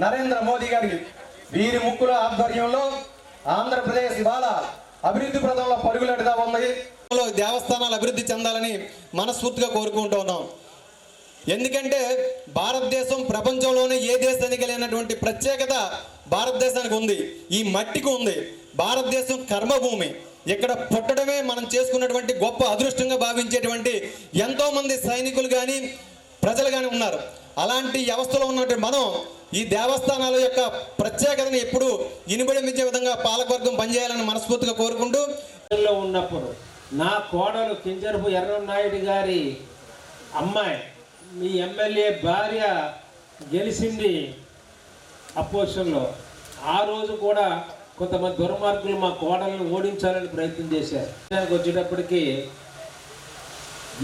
నరేంద్ర మోదీ గారి వీరి ముక్కుల ఆధ్వర్యంలో ఆంధ్రప్రదేశ్ ఇవాళ అభివృద్ధి ప్రదంలో పరుగులెడతా ఉంది. దేవస్థానాలు అభివృద్ధి చెందాలని మనస్ఫూర్తిగా కోరుకుంటూ ఉన్నాం. ఎందుకంటే భారతదేశం ప్రపంచంలోనే ఏ దేశానికి లేనటువంటి ప్రత్యేకత భారతదేశానికి ఉంది, ఈ మట్టికి ఉంది. భారతదేశం కర్మభూమి. ఇక్కడ పుట్టడమే మనం చేసుకున్నటువంటి గొప్ప అదృష్టంగా భావించేటువంటి ఎంతో మంది సైనికులు కానీ ప్రజలు కానీ ఉన్నారు. అలాంటి వ్యవస్థలో ఉన్నటువంటి మనం ఈ దేవస్థానాల యొక్క ప్రత్యేకతను ఎప్పుడు ఇనుబడించే విధంగా పాలకవర్గం పనిచేయాలని మనస్ఫూర్తిగా కోరుకుంటూ ఉన్నప్పుడు నా కోడలు కింజరపు ఎర్రనాయుడు గారి అమ్మాయి మీ ఎమ్మెల్యే భార్య గెలిచింది అపోజిషన్లో. ఆ రోజు కూడా కొంతమంది దుర్మార్గులు మా కోడలను ఓడించాలని ప్రయత్నం చేశారు. వచ్చేటప్పటికి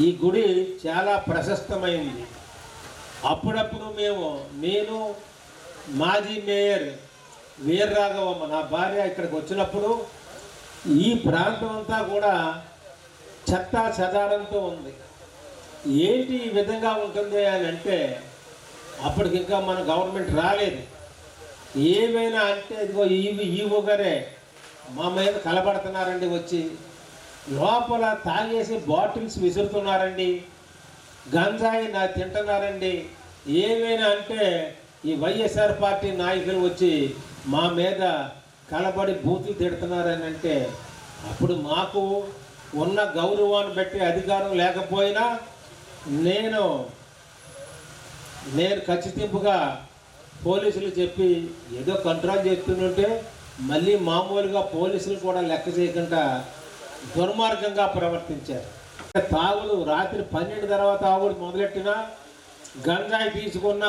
ఈ గుడి చాలా ప్రశస్తమైంది. అప్పుడప్పుడు నేను మాజీ మేయర్ వీర్రాఘవమ్మ నా భార్య ఇక్కడికి వచ్చినప్పుడు ఈ ప్రాంతం అంతా కూడా చెత్తా చెదారంతో ఉంది. ఏంటి ఈ విధంగా ఉంటుంది అని అంటే అప్పటికి ఇంకా మన గవర్నమెంట్ రాలేదు. ఏమైనా అంటే ఇదిగో ఈవో గారే మా మీద కలబడుతున్నారండి, వచ్చి లోపల తాగేసి బాటిల్స్ విసురుతున్నారండి, గంజాయి తింటున్నారండి. ఏమైనా అంటే ఈ వైఎస్ఆర్ పార్టీ నాయకులు వచ్చి మా మీద కలబడి బూతులు తిడుతున్నారని అంటే అప్పుడు మాకు ఉన్న గౌరవాన్ని బట్టి అధికారం లేకపోయినా నేను ఖచ్చితంగా పోలీసులు చెప్పి ఏదో కంట్రోల్ చేస్తుంటే మళ్ళీ మామూలుగా పోలీసులు కూడా లెక్క చేయకుండా దుర్మార్గంగా ప్రవర్తించారు. తాగుడు రాత్రి 12 తర్వాత తాగుడు మొదలెట్టినా గంజాయి తీసుకున్న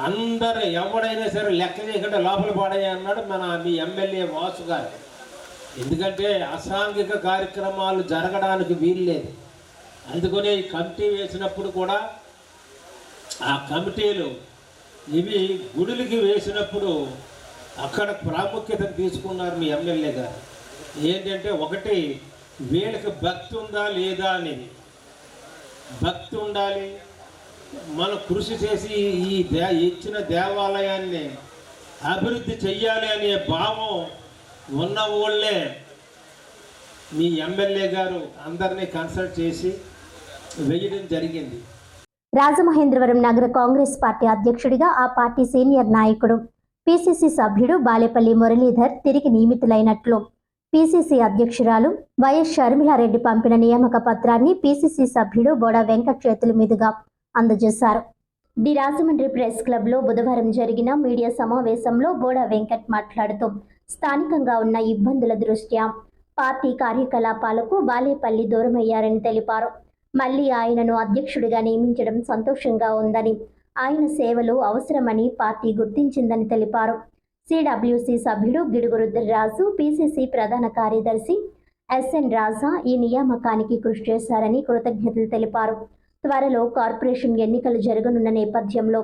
అందరు ఎవడైనా సరే లెక్క చేయకుండా లోపల పాడాయి అన్నాడు మీ ఎమ్మెల్యే వాసు గారు. ఎందుకంటే అసాంఘిక కార్యక్రమాలు జరగడానికి వీల్లేదు. అందుకనే ఈ కమిటీ వేసినప్పుడు కూడా ఆ కమిటీలు ఇవి గుడులకి వేసినప్పుడు అక్కడ ప్రాముఖ్యతను తీసుకున్నారు మీ ఎమ్మెల్యే గారు. ఏంటంటే ఒకటి వీళ్ళకి భక్తి ఉందా లేదా అనేది, భక్తి ఉండాలి. మనం కృషి చేసి ఈ ఇచ్చిన దేవాలయాన్ని అభివృద్ధి చెయ్యాలి అనే భావం ఉన్న వాళ్ళే మీ ఎమ్మెల్యే గారు అందరినీ కన్సల్ట్ చేసి వేయడం జరిగింది. రాజమహేంద్రవరం నగర కాంగ్రెస్ పార్టీ అధ్యక్షుడిగా ఆ పార్టీ సీనియర్ నాయకుడు పిసిసి సభ్యుడు బాలేపల్లి మురళీధర్ తిరిగి నియమితులైనట్లు పిసిసి అధ్యక్షురాలు వైఎస్ షర్మిలారెడ్డి పంపిన నియామక పత్రాన్ని పిసిసి సభ్యుడు బోడా వెంకట్ చేతుల మీదుగా అందజేశారు. డి రాజమండ్రి ప్రెస్ క్లబ్లో బుధవారం జరిగిన మీడియా సమావేశంలో బోడా వెంకట్ మాట్లాడుతూ స్థానికంగా ఉన్న ఇబ్బందుల దృష్ట్యా పార్టీ కార్యకలాపాలకు బాలేపల్లి దూరమయ్యారని తెలిపారు. మళ్లీ ఆయనను అధ్యక్షుడిగా నియమించడం సంతోషంగా ఉందని, ఆయన సేవలు అవసరమని పార్టీ గుర్తించిందని తెలిపారు. సిడబ్ల్యూసి సభ్యుడు గిడుగు రుద్రరాజు, పిసిసి ప్రధాన కార్యదర్శి ఎస్ఎన్ రాజా ఈ నియామకానికి కృషి చేశారని కృతజ్ఞతలు తెలిపారు. త్వరలో కార్పొరేషన్ ఎన్నికలు జరగనున్న నేపథ్యంలో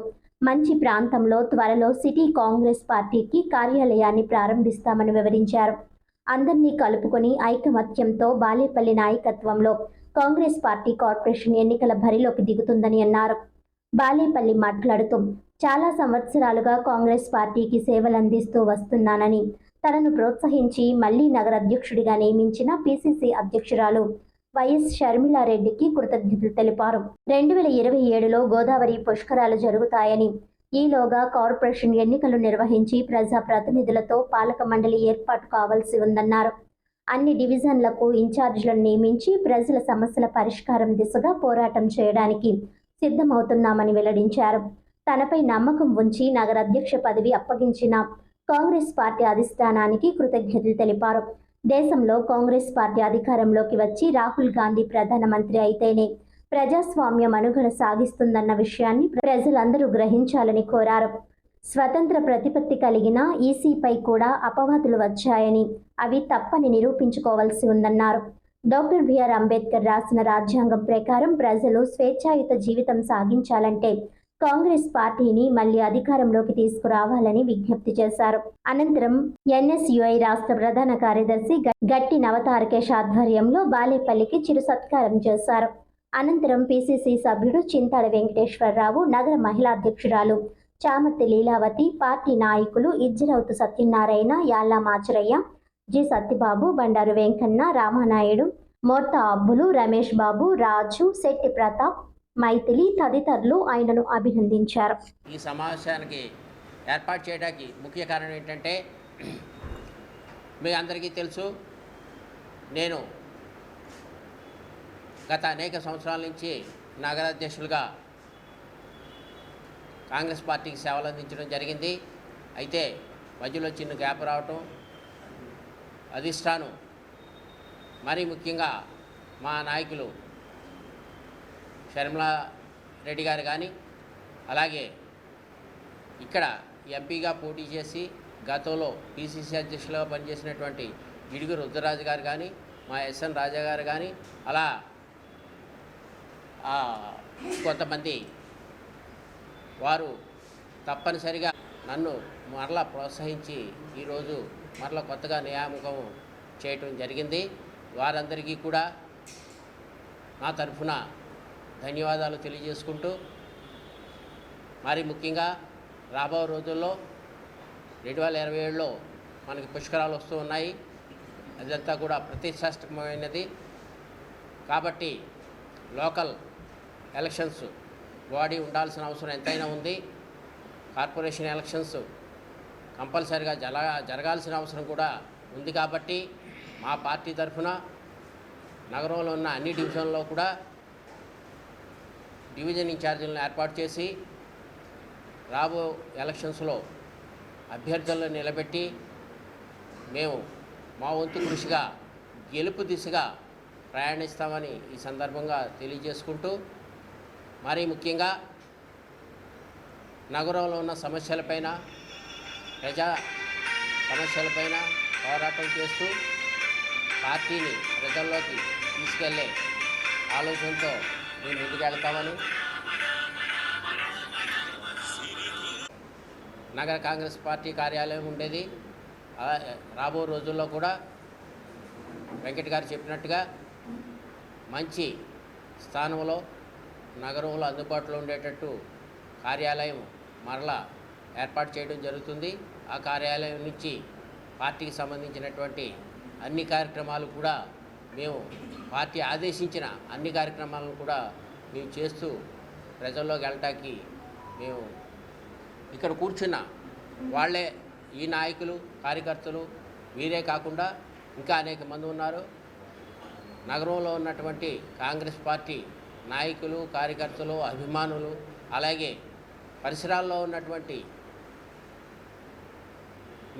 మంచి ప్రాంతంలో త్వరలో సిటీ కాంగ్రెస్ పార్టీకి కార్యాలయాన్ని ప్రారంభిస్తామని వివరించారు. అందరినీ కలుపుకొని ఐకమత్యంతో బాలేపల్లి నాయకత్వంలో కాంగ్రెస్ పార్టీ కార్పొరేషన్ ఎన్నికల బరిలోకి దిగుతుందని అన్నారు. బాలేపల్లి మాట్లాడుతూ చాలా సంవత్సరాలుగా కాంగ్రెస్ పార్టీకి సేవలందిస్తూ వస్తున్నానని, తనను ప్రోత్సహించి మళ్లీ నగర అధ్యక్షుడిగా నియమించిన పిసిసి అధ్యక్షురాలు వైఎస్ షర్మిలారెడ్డికి కృతజ్ఞతలు తెలిపారు. 2027లో గోదావరి పుష్కరాలు జరుగుతాయని, ఈలోగా కార్పొరేషన్ ఎన్నికలు నిర్వహించి ప్రజాప్రతినిధులతో పాలక మండలి ఏర్పాటు కావాల్సి ఉందన్నారు. అన్ని డివిజన్లకు ఇన్ఛార్జీలను నియమించి ప్రజల సమస్యల పరిష్కారం దిశగా పోరాటం చేయడానికి సిద్ధమవుతున్నామని వెల్లడించారు. తనపై నమ్మకం ఉంచి నగర అధ్యక్ష పదవి అప్పగించిన కాంగ్రెస్ పార్టీ అధిష్టానానికి కృతజ్ఞతలు తెలిపారు. దేశంలో కాంగ్రెస్ పార్టీ అధికారంలోకి వచ్చి రాహుల్ గాంధీ ప్రధానమంత్రి అయితేనే ప్రజాస్వామ్య మనుగడ సాగిస్తుందన్న విషయాన్ని ప్రజలందరూ గ్రహించాలని కోరారు. స్వతంత్ర ప్రతిపత్తి కలిగిన ఈసీపై కూడా అపవాదులు వచ్చాయని అవి తప్పని నిరూపించుకోవాల్సి ఉందన్నారు. డాక్టర్ బిఆర్ అంబేద్కర్ రాసిన రాజ్యాంగం ప్రకారం ప్రజలు స్వేచ్ఛాయుత జీవితం సాగించాలంటే కాంగ్రెస్ పార్టీని మళ్లీ అధికారంలోకి తీసుకురావాలని విజ్ఞప్తి చేశారు. అనంతరం ఎన్ఎస్యుఐ రాష్ట్ర ప్రధాన కార్యదర్శి గట్టి నవతారకేశ్ ఆధ్వర్యంలో బాలేపల్లికి చిరు సత్కారం చేశారు. అనంతరం పిసిసి సభ్యుడు చింతాడ వెంకటేశ్వరరావు, నగర మహిళా అధ్యక్షురాలు చామర్తి లీలావతి, పార్టీ నాయకులు ఇజ్జరౌతు సత్యనారాయణ, యాళ్ల మాచరయ్య, జి సత్యబాబు, బండారు వెంకన్న, రామానాయుడు, మోర్తా అబ్బులు, రమేష్ బాబు, రాజు, శెట్టి ప్రతాప్, మైథిలి తదితరులు ఆయనను అభినందించారు. ఈ సమావేశానికి ఏర్పాటు చేయడానికి ముఖ్య కారణం ఏంటంటే, మీ అందరికీ తెలుసు, నేను గత అనేక సంవత్సరాల నుంచి నగరాధ్యక్షులుగా కాంగ్రెస్ పార్టీకి సేవలు అందించడం జరిగింది. అయితే మధ్యలో చిన్న గ్యాప్ రావటం, అధిష్టానం మరీ ముఖ్యంగా మా నాయకులు షర్మిలా రెడ్డి గారు కానీ, అలాగే ఇక్కడ ఎంపీగా పోటీ చేసి గతంలో పిసిసి అధ్యక్షులుగా పనిచేసినటువంటి గిడుగు రుద్రరాజు గారు కానీ, మా ఎస్ఎన్ రాజా గారు కానీ, అలా కొంతమంది వారు తప్పనిసరిగా నన్ను మరలా ప్రోత్సహించి ఈరోజు మరలా కొత్తగా నియామకం చేయటం జరిగింది. వారందరికీ కూడా నా తరఫున ధన్యవాదాలు తెలియజేసుకుంటూ, మరి ముఖ్యంగా రాబో రోజుల్లో 2027లో మనకి పుష్కరాలు వస్తూ ఉన్నాయి. అదంతా కూడా ప్రతిష్టాత్మకమైనది కాబట్టి లోకల్ ఎలక్షన్స్ బాడీ ఉండాల్సిన అవసరం ఎంతైనా ఉంది. కార్పొరేషన్ ఎలక్షన్స్ కంపల్సరిగా జరగాల్సిన అవసరం కూడా ఉంది. కాబట్టి మా పార్టీ తరఫున నగరంలో ఉన్న అన్ని డివిజన్లో కూడా డివిజన్ ఇన్ఛార్జీలను ఏర్పాటు చేసి రాబో ఎలక్షన్స్లో అభ్యర్థులను నిలబెట్టి మేము మా వంతు కృషిగా గెలుపు దిశగా ప్రయాణిస్తామని ఈ సందర్భంగా తెలియజేసుకుంటూ, మరీ ముఖ్యంగా నగరంలో ఉన్న సమస్యలపైన, ప్రజా సమస్యలపైన పోరాటం చేస్తూ పార్టీని ప్రజల్లోకి తీసుకెళ్లే ఆలోచనతో మేము ముందుకెళ్తామని, నగర కాంగ్రెస్ పార్టీ కార్యాలయం ఉండేది. రాబో రోజుల్లో కూడా వెంకట్ గారు చెప్పినట్టుగా మంచి స్థానంలో నగరంలో అందుబాటులో ఉండేటట్టు కార్యాలయం మరలా ఏర్పాటు చేయడం జరుగుతుంది. ఆ కార్యాలయం నుంచి పార్టీకి సంబంధించినటువంటి అన్ని కార్యక్రమాలు కూడా మేము పార్టీ ఆదేశించిన అన్ని కార్యక్రమాలను కూడా మేము చేస్తూ ప్రజల్లోకి వెళ్ళటానికి మేము ఇక్కడ కూర్చున్న వాళ్ళే ఈ నాయకులు, కార్యకర్తలు వీరే కాకుండా ఇంకా అనేక మంది ఉన్నారు. నగరంలో ఉన్నటువంటి కాంగ్రెస్ పార్టీ నాయకులు, కార్యకర్తలు, అభిమానులు, అలాగే పరిసరాల్లో ఉన్నటువంటి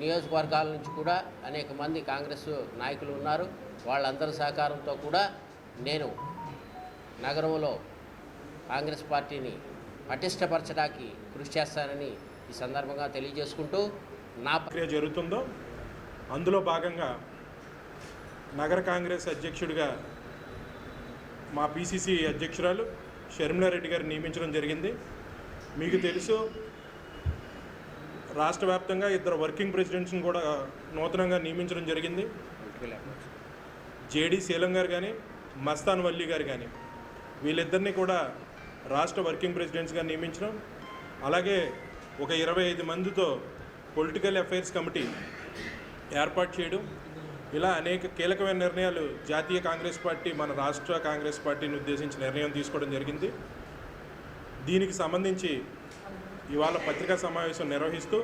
నియోజకవర్గాల నుంచి కూడా అనేక మంది కాంగ్రెస్ నాయకులు ఉన్నారు. వాళ్ళందరి సహకారంతో కూడా నేను నగరంలో కాంగ్రెస్ పార్టీని పటిష్టపరచడానికి కృషి చేస్తానని ఈ సందర్భంగా తెలియజేసుకుంటూ, నా ప్రక్రియ జరుగుతుందో అందులో భాగంగా నగర కాంగ్రెస్ అధ్యక్షుడిగా మా పిసిసి అధ్యక్షురాలు షర్మిలా రెడ్డి గారు నియమించడం జరిగింది. మీకు తెలుసు, రాష్ట్ర వ్యాప్తంగా 2 వర్కింగ్ ప్రెసిడెంట్స్ని కూడా నూతనంగా నియమించడం జరిగింది. జేడి శీలం గారు కానీ, మస్తాన్ వల్లి గారు కానీ, వీళ్ళిద్దరినీ కూడా రాష్ట్ర వర్కింగ్ ప్రెసిడెంట్స్గా నియమించడం, అలాగే ఒక 25 మందితో పొలిటికల్ అఫైర్స్ కమిటీ ఏర్పాటు చేయడం, ఇలా అనేక కీలకమైన నిర్ణయాలు జాతీయ కాంగ్రెస్ పార్టీ, మన రాష్ట్ర కాంగ్రెస్ పార్టీని ఉద్దేశించి నిర్ణయం తీసుకోవడం జరిగింది. దీనికి సంబంధించి ఇవాళ పత్రికా సమావేశం నిర్వహిస్తూ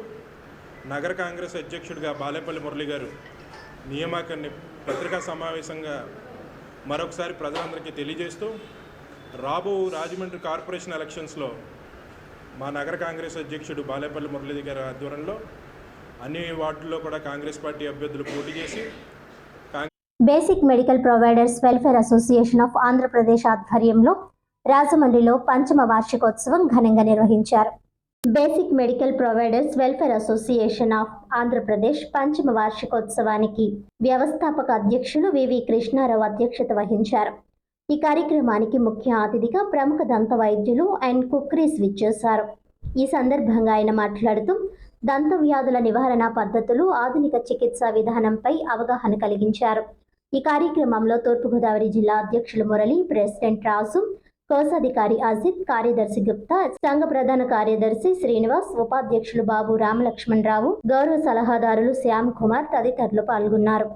నగర కాంగ్రెస్ అధ్యక్షుడిగా బాలేపల్లి మురళి గారు నియామకాన్ని పత్రికా సమావేశంగా మరొకసారి ప్రజలందరికీ తెలియజేస్తూ, రాబో రాజమండ్రి కార్పొరేషన్ ఎలక్షన్స్లో మా నగర కాంగ్రెస్ అధ్యక్షుడు బాలేపల్లి మురళీ గారి ఆధ్వర్యంలో అన్ని వార్డుల్లో కూడా కాంగ్రెస్ పార్టీ అభ్యర్థులు పోటీ చేసి basic medical providers welfare association of Andhra Pradesh ఆధ్వర్యంలో రాజమండ్రిలో పంచమ వార్షికోత్సవం ఘనంగా నిర్వహించారు. Basic medical providers welfare association of Andhra Pradesh పంచమ వార్షికోత్సవానికి వ్యవస్థాపక అధ్యక్షులు వివి కృష్ణారావు అధ్యక్షత వహించారు. ఈ కార్యక్రమానికి ముఖ్య అతిథిగా ప్రముఖ దంత వైద్యులు అండ్ కుక్రీస్ విచ్చేశారు. ఈ సందర్భంగా ఆయన మాట్లాడుతూ దంత వ్యాధుల నివారణ పద్ధతులు, ఆధునిక చికిత్సా విధానంపై అవగాహన కలిగించారు. ఈ కార్యక్రమంలో తూర్పుగోదావరి జిల్లా అధ్యక్షులు మురళి, ప్రెసిడెంట్ రాజు, కోశాధికారి అజిత్, కార్యదర్శి గుప్తా, సంఘ ప్రధాన కార్యదర్శి శ్రీనివాస్, ఉపాధ్యక్షులు బాబు రామలక్ష్మణరావు, గౌరవ సలహాదారులు శ్యామ్ కుమార్ తదితరులు పాల్గొన్నారు.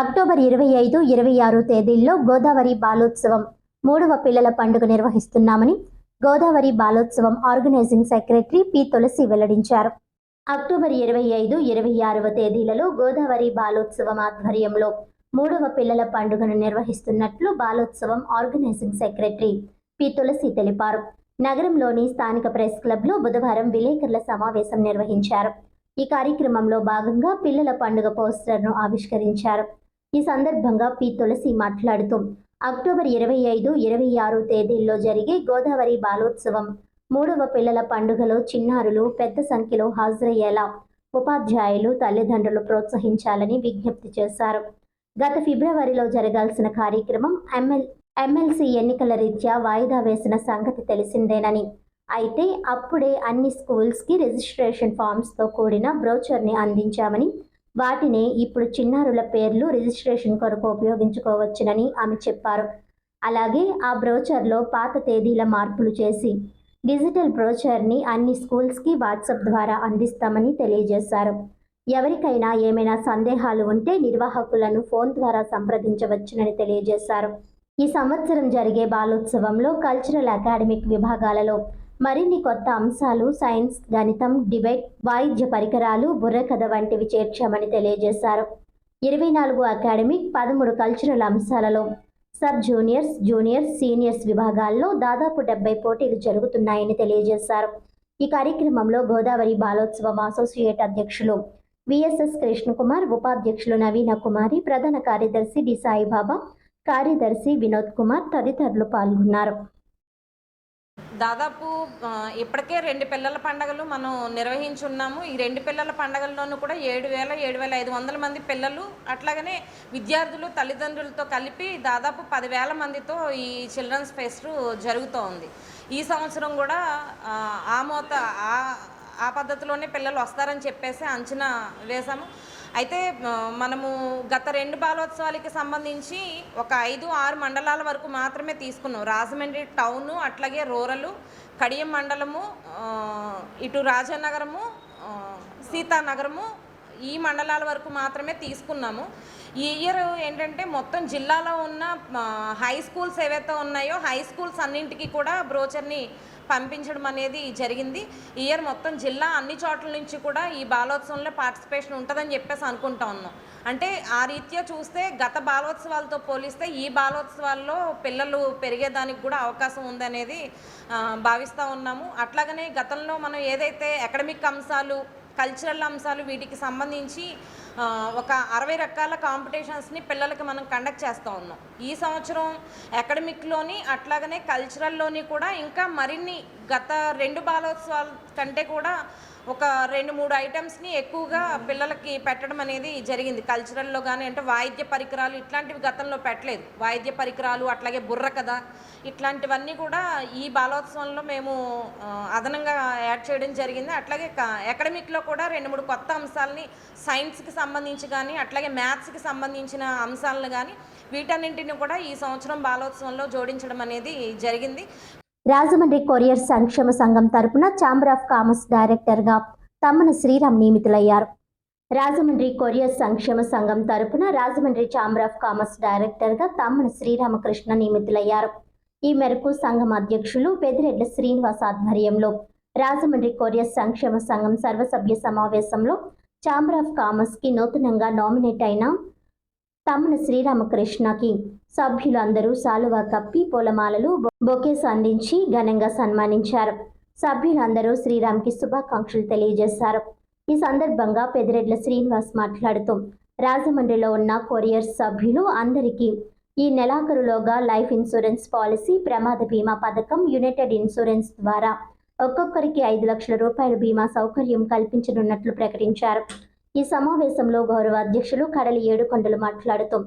అక్టోబర్ 25, 26 తేదీల్లో గోదావరి బాలోత్సవం 3వ పిల్లల పండుగ నిర్వహిస్తున్నామని గోదావరి బాలోత్సవం ఆర్గనైజింగ్ సెక్రటరీ పి తులసి వెల్లడించారు. అక్టోబర్ 25, 26వ తేదీలలో గోదావరి బాలోత్సవం ఆధ్వర్యంలో 3వ పిల్లల పండుగను నిర్వహిస్తున్నట్లు బాలోత్సవం ఆర్గనైజింగ్ సెక్రటరీ పి తులసి తెలిపారు. నగరంలోని స్థానిక ప్రెస్ క్లబ్లో బుధవారం విలేకరుల సమావేశం నిర్వహించారు. ఈ కార్యక్రమంలో భాగంగా పిల్లల పండుగ పోస్టర్ను ఆవిష్కరించారు. ఈ సందర్భంగా పి తులసి మాట్లాడుతూ అక్టోబర్ 25, 26 తేదీల్లో జరిగే గోదావరి బాలోత్సవం 3వ పిల్లల పండుగలో చిన్నారులు పెద్ద సంఖ్యలో హాజరయ్యేలా ఉపాధ్యాయులు, తల్లిదండ్రులు ప్రోత్సహించాలని విజ్ఞప్తి చేశారు. గత ఫిబ్రవరిలో జరగాల్సిన కార్యక్రమం ఎమ్మెల్సీ ఎన్నికల రీత్యా వాయిదా వేసిన సంగతి తెలిసిందేనని, అయితే అప్పుడే అన్ని స్కూల్స్కి రిజిస్ట్రేషన్ ఫామ్స్తో కూడిన బ్రోచర్ని అందించామని, వాటినే ఇప్పుడు చిన్నారుల పేర్లు రిజిస్ట్రేషన్ కొరకు ఉపయోగించుకోవచ్చునని ఆమె చెప్పారు. అలాగే ఆ బ్రోచర్లో పాత తేదీల మార్పులు చేసి డిజిటల్ బ్రోచర్ని అన్ని స్కూల్స్కి వాట్సాప్ ద్వారా అందిస్తామని తెలియజేశారు. ఎవరికైనా ఏమైనా సందేహాలు ఉంటే నిర్వాహకులను ఫోన్ ద్వారా సంప్రదించవచ్చునని తెలియజేశారు. ఈ సంవత్సరం జరిగే బాలోత్సవంలో కల్చరల్ అకాడమిక్ విభాగాలలో మరిన్ని కొత్త అంశాలు, సైన్స్, గణితం, డిబేట్, వాయిద్య పరికరాలు, బుర్రకథ వంటివి చేర్చామని తెలియజేశారు. 24 అకాడమిక్, 13 కల్చరల్ అంశాలలో సబ్ జూనియర్స్, జూనియర్స్, సీనియర్స్ విభాగాల్లో దాదాపు 70 పోటీలు జరుగుతున్నాయని తెలియజేశారు. ఈ కార్యక్రమంలో గోదావరి బాలోత్సవం అసోసియేట్ అధ్యక్షులు విఎస్ఎస్ కృష్ణకుమార్, ఉపాధ్యక్షులు నవీన కుమారి, ప్రధాన కార్యదర్శి డి సాయిబాబా, కార్యదర్శి వినోద్ కుమార్ తదితరులు పాల్గొన్నారు. దాదాపు ఇప్పటికే 2 పిల్లల పండుగలు మనం నిర్వహించున్నాము. ఈ 2 పిల్లల పండుగల్లోనూ కూడా 7,500 మంది పిల్లలు, అట్లాగనే విద్యార్థులు, తల్లిదండ్రులతో కలిపి దాదాపు 10,000 మందితో ఈ చిల్డ్రన్స్ ఫెస్ట్ జరుగుతూ ఉంది. ఈ సంవత్సరం కూడా ఆ పద్ధతిలోనే పిల్లలు వస్తారని చెప్పేసి అంచనా వేశాము. అయితే మనము గత 2 బాలోత్సవాలకి సంబంధించి ఒక 5-6 మండలాల వరకు మాత్రమే తీసుకున్నాం. రాజమండ్రి టౌను, అట్లాగే రూరలు, కడియం మండలము, ఇటు రాజానగరము, సీతానగరము, ఈ మండలాల వరకు మాత్రమే తీసుకున్నాము. ఈ ఇయర్ ఏంటంటే మొత్తం జిల్లాలో ఉన్న హై స్కూల్స్ ఏవైతే ఉన్నాయో హై స్కూల్స్ అన్నింటికి కూడా బ్రోచర్ని పంపించడం అనేది జరిగింది. ఈ ఇయర్ మొత్తం జిల్లా అన్ని చోట్ల నుంచి కూడా ఈ బాలోత్సవంలో పార్టిసిపేషన్ ఉంటుందని చెప్పేసి అనుకుంటా ఉన్నాం. అంటే ఆ రీత్యా చూస్తే గత బాలోత్సవాలతో పోలిస్తే ఈ బాలోత్సవాల్లో పిల్లలు పెరిగేదానికి కూడా అవకాశం ఉందనేది భావిస్తూ ఉన్నాము. అట్లాగనే గతంలో మనం ఏదైతే అకాడమిక్ అంశాలు, కల్చరల్ అంశాలు వీటికి సంబంధించి ఒక 60 రకాల కాంపిటీషన్స్ని పిల్లలకి మనం కండక్ట్ చేస్తూ ఉన్నాం. ఈ సంవత్సరం అకాడమిక్లోని అట్లాగనే కల్చరల్లోని కూడా ఇంకా మరిన్ని గత 2 బాలోత్సవాల కంటే కూడా ఒక 2-3 ఐటమ్స్ని ఎక్కువగా పిల్లలకి పెట్టడం అనేది జరిగింది. కల్చరల్లో కానీ అంటే వాయిద్య పరికరాలు ఇట్లాంటివి గతంలో పెట్టలేదు. వాయిద్య పరికరాలు అట్లాగే బుర్ర కథ ఇట్లాంటివన్నీ కూడా ఈ బాలోత్సవంలో మేము అదనంగా యాడ్ చేయడం జరిగింది. అట్లాగే అకాడమిక్లో కూడా 2-3 కొత్త అంశాలని సైన్స్కి సంబంధించి కానీ అట్లాగే మ్యాథ్స్కి సంబంధించిన అంశాలను కానీ వీటన్నింటిని కూడా ఈ సంవత్సరం బాలోత్సవంలో జోడించడం అనేది జరిగింది. రాజమండ్రి కొరియర్ సంక్షేమ సంఘం తరపున ఛాంబర్ ఆఫ్ కామర్స్ డైరెక్టర్గా తమ్మన శ్రీరామ్ నియమితులయ్యారు. రాజమండ్రి కొరియర్ సంక్షేమ సంఘం తరపున రాజమండ్రి ఛాంబర్ ఆఫ్ కామర్స్ డైరెక్టర్గా తమ్మన శ్రీరామకృష్ణ నియమితులయ్యారు. ఈ మేరకు సంఘం అధ్యక్షులు పెద్దిరెడ్ల శ్రీనివాస్ ఆధ్వర్యంలో రాజమండ్రి కొరియర్ సంక్షేమ సంఘం సర్వసభ్య సమావేశంలో ఛాంబర్ ఆఫ్ కామర్స్కి నూతనంగా నామినేట్ అయిన తమ్మన శ్రీరామకృష్ణకి సభ్యులందరూ శాలువా కప్పి పూలమాలలు బొకేస్ అందించి ఘనంగా సన్మానించారు. సభ్యులందరూ శ్రీరామ్కి శుభాకాంక్షలు తెలియజేశారు. ఈ సందర్భంగా పెద్దిరెడ్ల శ్రీనివాస్ మాట్లాడుతూ రాజమండ్రిలో ఉన్న కొరియర్ సభ్యులు అందరికీ ఈ నెలాఖరులోగా లైఫ్ ఇన్సూరెన్స్ పాలసీ, ప్రమాద బీమా పథకం, యునైటెడ్ ఇన్సూరెన్స్ ద్వారా ఒక్కొక్కరికి 5 లక్షల రూపాయల బీమా సౌకర్యం కల్పించనున్నట్లు ప్రకటించారు. ఈ సమావేశంలో గౌరవ అధ్యక్షులు కడలి ఏడుకొండలు మాట్లాడుతూ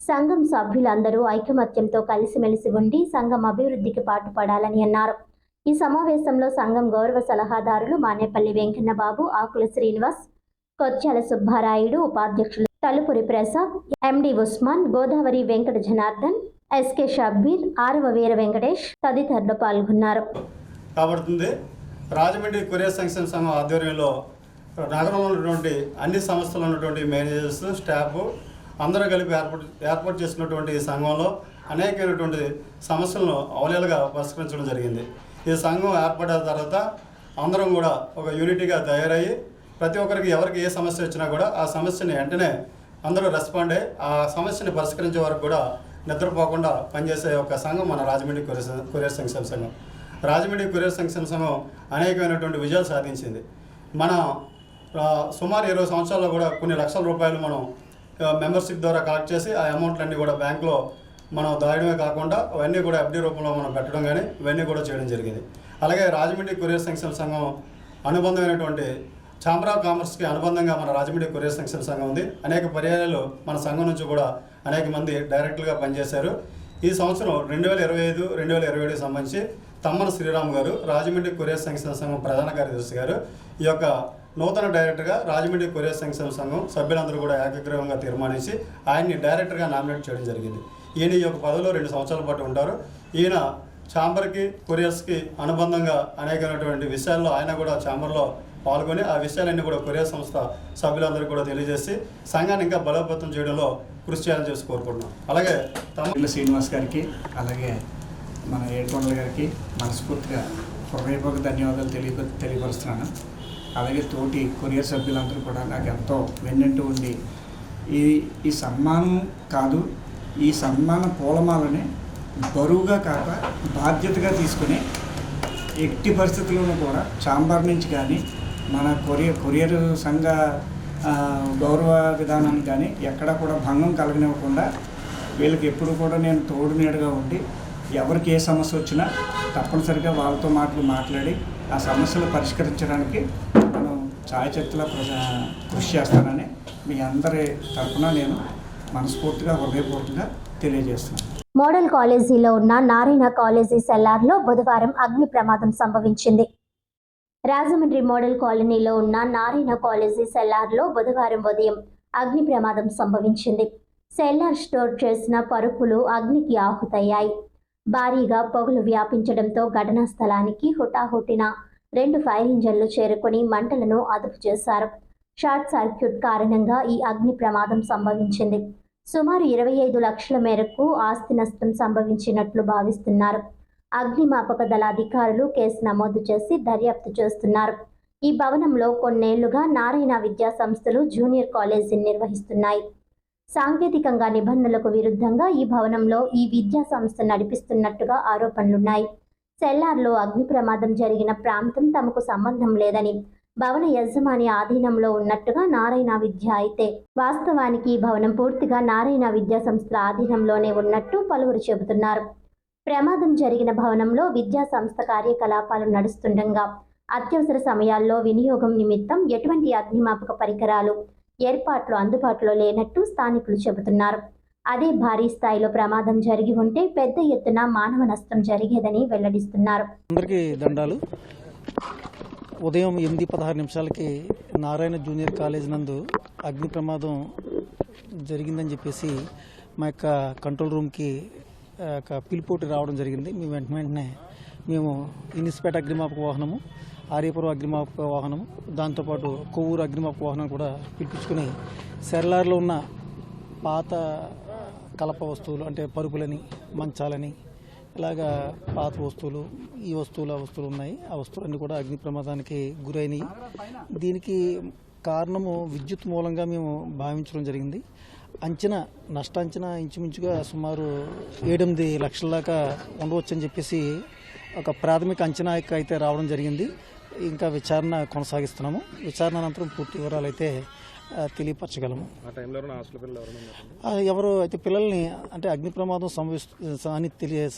సంఘం సభ్యులందరూ ఐకమత్యంతో కలిసిమెలిసి ఉండి సంఘం అభివృద్ధికి పాటుపడాలని అన్నారు. ఈ సమావేశంలో సంఘం గౌరవ సలహాదారులు మానేపల్లి వెంకన్నబాబు, ఆకుల శ్రీనివాస్, కొత్యాల సుబ్బారాయుడు, ఉపాధ్యక్షులు తలుపురి ప్రసాద్, ఎండి ఉస్మాన్, గోదావరి వెంకట జనార్దన్, ఎస్కే షబ్బీర్, ఆరవ వీర వెంకటేష్ తదితరులు పాల్గొన్నారు. కాబడుతుంది రాజమండ్రి కొరియర్ సంక్షేమ సంఘం ఆధ్వర్యంలో నగరంలో ఉన్నటువంటి అన్ని సంస్థలు ఉన్నటువంటి మేనేజర్స్, స్టాఫ్ అందరూ కలిపి ఏర్పాటు చేసినటువంటి ఈ సంఘంలో అనేకమైనటువంటి సమస్యలను అవలీలగా పరిష్కరించడం జరిగింది. ఈ సంఘం ఏర్పడిన తర్వాత అందరం కూడా ఒక యూనిటీగా తయారయ్యి ప్రతి ఒక్కరికి ఎవరికి ఏ సమస్య వచ్చినా కూడా ఆ సమస్యని వెంటనే అందరూ రెస్పాండ్ అయ్యి ఆ సమస్యని పరిష్కరించే వరకు కూడా నిద్రపోకుండా పనిచేసే ఒక సంఘం మన రాజమండ్రి కొరియర్ సంక్షేమ సంఘం. రాజమండ్రి కొరియర్ సంక్షేమ సంఘం అనేకమైనటువంటి విజయాలు సాధించింది. మన సుమారు 20 సంవత్సరాల్లో కూడా కొన్ని లక్షల రూపాయలు మనం మెంబర్షిప్ ద్వారా కలెక్ట్ చేసి ఆ అమౌంట్లన్నీ కూడా బ్యాంకులో మనం దాయడమే కాకుండా అవన్నీ కూడా ఎఫ్డీ రూపంలో మనం పెట్టడం కానీ ఇవన్నీ కూడా చేయడం జరిగింది. అలాగే రాజమండ్రి కొరియర్ సంక్షేమ సంఘం అనుబంధమైనటువంటి ఛాంబర్ ఆఫ్ కామర్స్కి అనుబంధంగా మన రాజమండ్రి కొరియర్ సంక్షేమ సంఘం ఉంది. అనేక పర్యాయాలు మన సంఘం నుంచి కూడా అనేక మంది డైరెక్టర్లుగా పనిచేశారు. ఈ సంవత్సరం 2025-2027 సంబంధించి తమ్మన శ్రీరామ్ గారు రాజమండ్రి కొరియర్ సంక్షేమ సంఘం ప్రధాన కార్యదర్శి గారు ఈ యొక్క నూతన డైరెక్టర్గా రాజమండ్రి కొరియర్ సంక్షేమ సంఘం సభ్యులందరూ కూడా ఏకగ్రీవంగా తీర్మానించి ఆయన్ని డైరెక్టర్గా నామినేట్ చేయడం జరిగింది. ఈయన ఈ యొక్క పదవిలో 2 సంవత్సరాల పాటు ఉంటారు. ఈయన ఛాంబర్కి కొరియర్స్కి అనుబంధంగా అనేకమైనటువంటి విషయాల్లో ఆయన కూడా ఛాంబర్లో పాల్గొని ఆ విషయాలన్నీ కూడా కొరియర్ సంస్థ సభ్యులందరికీ కూడా తెలియజేసి సంఘాన్ని ఇంకా బలోపేతం చేయడంలో కృషి చేయాలని చెప్పి కోరుకుంటున్నాం. అలాగే తమ్మల శ్రీనివాస్ గారికి అలాగే మన ఏడుకొండల గారికి మనస్ఫూర్తిగా హృదయపూర్వక ధన్యవాదాలు తెలియపరుస్తున్నాను. అలాగే తోటి కొరియర్ సభ్యులందరూ కూడా నాకు ఎంతో వెన్నంటూ ఉండి ఈ సన్మానం కాదు, ఈ సన్మాన పూలమాలని బరువుగా కాక బాధ్యతగా తీసుకుని ఎట్టి పరిస్థితుల్లోనూ కూడా ఛాంబర్ నుంచి కానీ మన కొరియర్ సంఘ గౌరవ విధానాన్ని కానీ ఎక్కడా కూడా భంగం కలగనివ్వకుండా వీళ్ళకి ఎప్పుడు కూడా నేను తోడు నీడగా ఉండి ఎవరికి ఏ సమస్య వచ్చినా తప్పనిసరిగా వాళ్ళతో మాట్లాడి ఆ సమస్యలు పరిష్కరించడానికి మనం ఛాయచర్చలా కృషి చేస్తానని మీ అందరి తరఫున నేను మనస్ఫూర్తిగా హృదయపూర్వకంగా తెలియజేస్తున్నాను. మోడల్ కాలేజీలో ఉన్న నారాయణ కాలేజీ సెల్లార్లో బుధవారం అగ్ని ప్రమాదం సంభవించింది. రాజమండ్రి మోడల్ కాలనీలో ఉన్న నారాయణ కాలేజీ సెల్లార్లో బుధవారం ఉదయం అగ్ని ప్రమాదం సంభవించింది. సెల్లార్ స్టోర్ చేసిన పరుపులు అగ్నికి ఆహుతయ్యాయి. భారీగా పొగలు వ్యాపించడంతో ఘటనా స్థలానికి హుటాహుటిన 2 ఫైర్ ఇంజన్లు చేరుకుని మంటలను అదుపు చేశారు. షార్ట్ సర్క్యూట్ కారణంగా ఈ అగ్ని ప్రమాదం సంభవించింది. సుమారు 25 లక్షల మేరకు ఆస్తి నష్టం సంభవించినట్లు భావిస్తున్నారు. అగ్నిమాపక దళ అధికారులు కేసు నమోదు చేసి దర్యాప్తు చేస్తున్నారు. ఈ భవనంలో కొన్నేళ్లుగా నారాయణ విద్యా సంస్థలు జూనియర్ కాలేజీని నిర్వహిస్తున్నాయి. సాంకేతికంగా నిబంధనలకు విరుద్ధంగా ఈ భవనంలో ఈ విద్యా సంస్థ నడిపిస్తున్నట్టుగా ఆరోపణలున్నాయి. సెల్లార్లో అగ్ని ప్రమాదం జరిగిన ప్రాంతం తమకు సంబంధం లేదని, భవన యజమాని ఆధీనంలో ఉన్నట్టుగా నారాయణ విద్య అయితే వాస్తవానికి ఈ భవనం పూర్తిగా నారాయణ విద్యా సంస్థల ఆధీనంలోనే ఉన్నట్టు పలువురు చెబుతున్నారు. ప్రమాదం జరిగిన భవనంలో విద్యా సంస్థ కార్యకలాపాలు నడుస్తుండగా అత్యవసర సమయాల్లో వినియోగం నిమిత్తం ఎటువంటి అగ్నిమాపక పరికరాలు ఏర్పాట్లు అందుబాటులో లేనట్టు స్థానికులు చెబుతున్నారు. అదే భారీ స్థాయిలో ప్రమాదం జరిగి ఉంటే పెద్ద ఎత్తున మానవ నష్టం జరిగేదని వెల్లడిస్తున్నారు. అందరికీ దండాలు. ఉదయం 8:16 నారాయణ జూనియర్ కాలేజ్ నందు అగ్ని ప్రమాదం జరిగిందని చెప్పేసి మా యొక్క కంట్రోల్ రూమ్కి పిలుపోటి రావడం జరిగింది. మేము వెంటనే మేము ఇన్నిస్పేట అగ్నిమాపక వాహనము, ఆర్యపురం అగ్నిమాపక వాహనము, దాంతోపాటు కొవ్వూరు అగ్నిమాపక వాహనం కూడా పిలిపించుకుని సెర్లార్లో ఉన్న పాత కలప వస్తువులు అంటే పరుపులని, మంచాలని, ఇలాగా పాత వస్తువులు, ఈ వస్తువులు ఆ వస్తువులు ఉన్నాయి. ఆ వస్తువులన్నీ కూడా అగ్ని ప్రమాదానికి గురైనవి. దీనికి కారణము విద్యుత్ మూలంగా మేము భావించడం జరిగింది. నష్టాంచనా ఇంచుమించుగా సుమారు 7-8 లక్షల దాకా ఉండవచ్చని చెప్పేసి ఒక ప్రాథమిక అంచనా అయితే రావడం జరిగింది. ఇంకా విచారణ కొనసాగిస్తున్నాము. విచారణ అనంతరం పూర్తి వివరాలు అయితే తెలియపరచగలము. ఎవరు అయితే పిల్లల్ని అంటే అగ్ని ప్రమాదం అని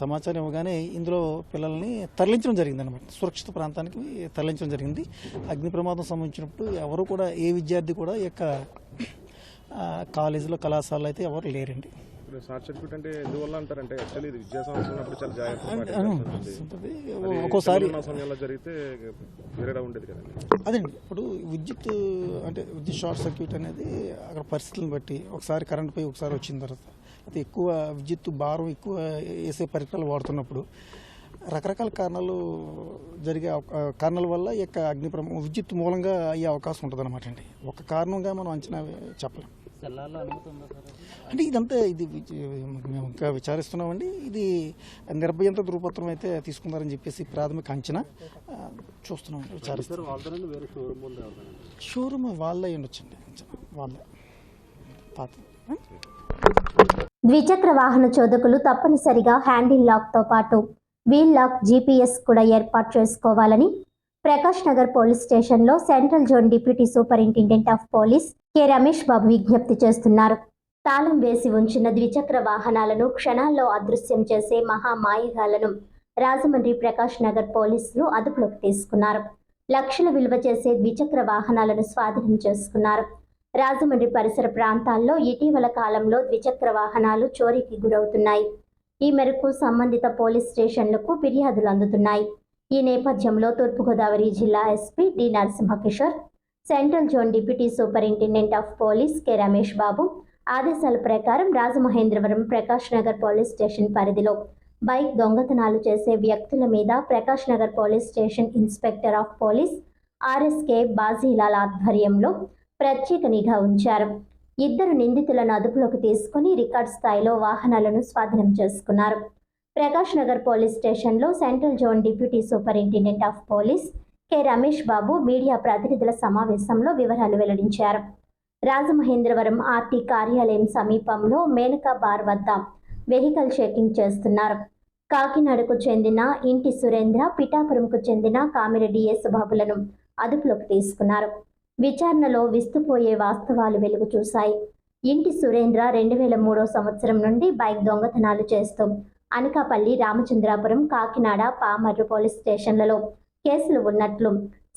సమాచారం ఇవ్వగానే ఇందులో పిల్లల్ని తరలించడం జరిగింది అనమాట. సురక్షిత ప్రాంతానికి తరలించడం జరిగింది. అగ్ని ప్రమాదం సంబంధించినప్పుడు ఎవరు కూడా ఏ విద్యార్థి కూడా ఈ యొక్క కాలేజీలో కళాశాలలో అయితే ఎవరు లేరండి. ఒక్కోసారి అదండి ఇప్పుడు విద్యుత్ షార్ట్ సర్క్యూట్ అనేది అక్కడ పరిస్థితులను బట్టి ఒకసారి కరెంట్ పోయి ఒకసారి వచ్చిన తర్వాత అయితే ఎక్కువ విద్యుత్ భారం ఎక్కువ వేసే పరికరాలు వాడుతున్నప్పుడు రకరకాల కారణాల వల్ల ఈ యొక్క విద్యుత్ మూలంగా అయ్యే అవకాశం ఉంటుంది అనమాట అండి. ఒక కారణంగా మనం అంచనా చెప్పలేం. అంటే ఇదంతా మేము ఇంకా విచారిస్తున్నామండి. ఇది నిర్భయంతో ధృవపత్రం అయితే తీసుకున్నారని చెప్పేసి ప్రాథమిక అంచనా చూస్తున్నాం. షోరూమ్ వాళ్ళే ఉండొచ్చండి. వాళ్ళే పాత. ద్విచక్ర వాహన చోదకులు తప్పనిసరిగా హ్యాండిల్ లాక్తో పాటు వీల్ లాక్ GPS కూడా ఏర్పాటు చేసుకోవాలని ప్రకాష్ నగర్ పోలీస్ స్టేషన్లో central zone deputy superintendent of police K Ramesh Babu విజ్ఞప్తి చేస్తున్నారు. తాళం వేసి ఉంచిన ద్విచక్ర వాహనాలను క్షణాల్లో అదృశ్యం చేసే మహామాయిగాలను రాజమండ్రి ప్రకాష్ నగర్ పోలీసులు అదుపులోకి తీసుకున్నారు. లక్షల విలువ చేసే ద్విచక్ర వాహనాలను స్వాధీనం చేసుకున్నారు. రాజమండ్రి పరిసర ప్రాంతాల్లో ఇటీవల కాలంలో ద్విచక్ర వాహనాలు చోరీకి గురవుతున్నాయి. ఈ మేరకు సంబంధిత పోలీస్ స్టేషన్లకు ఫిర్యాదులు అందుతున్నాయి. ఈ నేపథ్యంలో తూర్పుగోదావరి జిల్లా SP D Narasimha Kishore, central zone deputy superintendent of police K Ramesh Babu ఆదేశాల ప్రకారం రాజమహేంద్రవరం ప్రకాష్ నగర్ పోలీస్ స్టేషన్ పరిధిలో బైక్ దొంగతనాలు చేసే వ్యక్తుల మీద Prakash Nagar police station inspector of police RSK Bajilal ఆధ్వర్యంలో ప్రత్యేక నిఘా ఉంచారు. 2 నిందితులను అదుపులోకి తీసుకుని రికార్డ్ స్థాయిలో వాహనాలను స్వాధీనం చేసుకున్నారు. ప్రకాష్ నగర్ పోలీస్ స్టేషన్లో central zone deputy superintendent of police K Ramesh Babu media ప్రతినిధుల సమావేశంలో వివరాలు వెల్లడించారు. రాజమహేంద్రవరం ఆర్టీ కార్యాలయం సమీపంలో మేనకా బార్ వద్ద వెహికల్ చెకింగ్ చేస్తున్నారు. కాకినాడకు చెందిన ఇంటి సురేంద్ర, పిఠాపురంకు చెందిన కామిరెడ్డి యేసుబాబులను అదుపులోకి తీసుకున్నారు. విచారణలో విస్తుపోయే వాస్తవాలు వెలుగు చూశాయి. ఇంటి సురేంద్ర 2003 సంవత్సరం నుండి బైక్ దొంగతనాలు చేస్తూ అనకాపల్లి, రామచంద్రాపురం, కాకినాడ, పామర్రు పోలీస్ స్టేషన్లలో కేసులు ఉన్నట్లు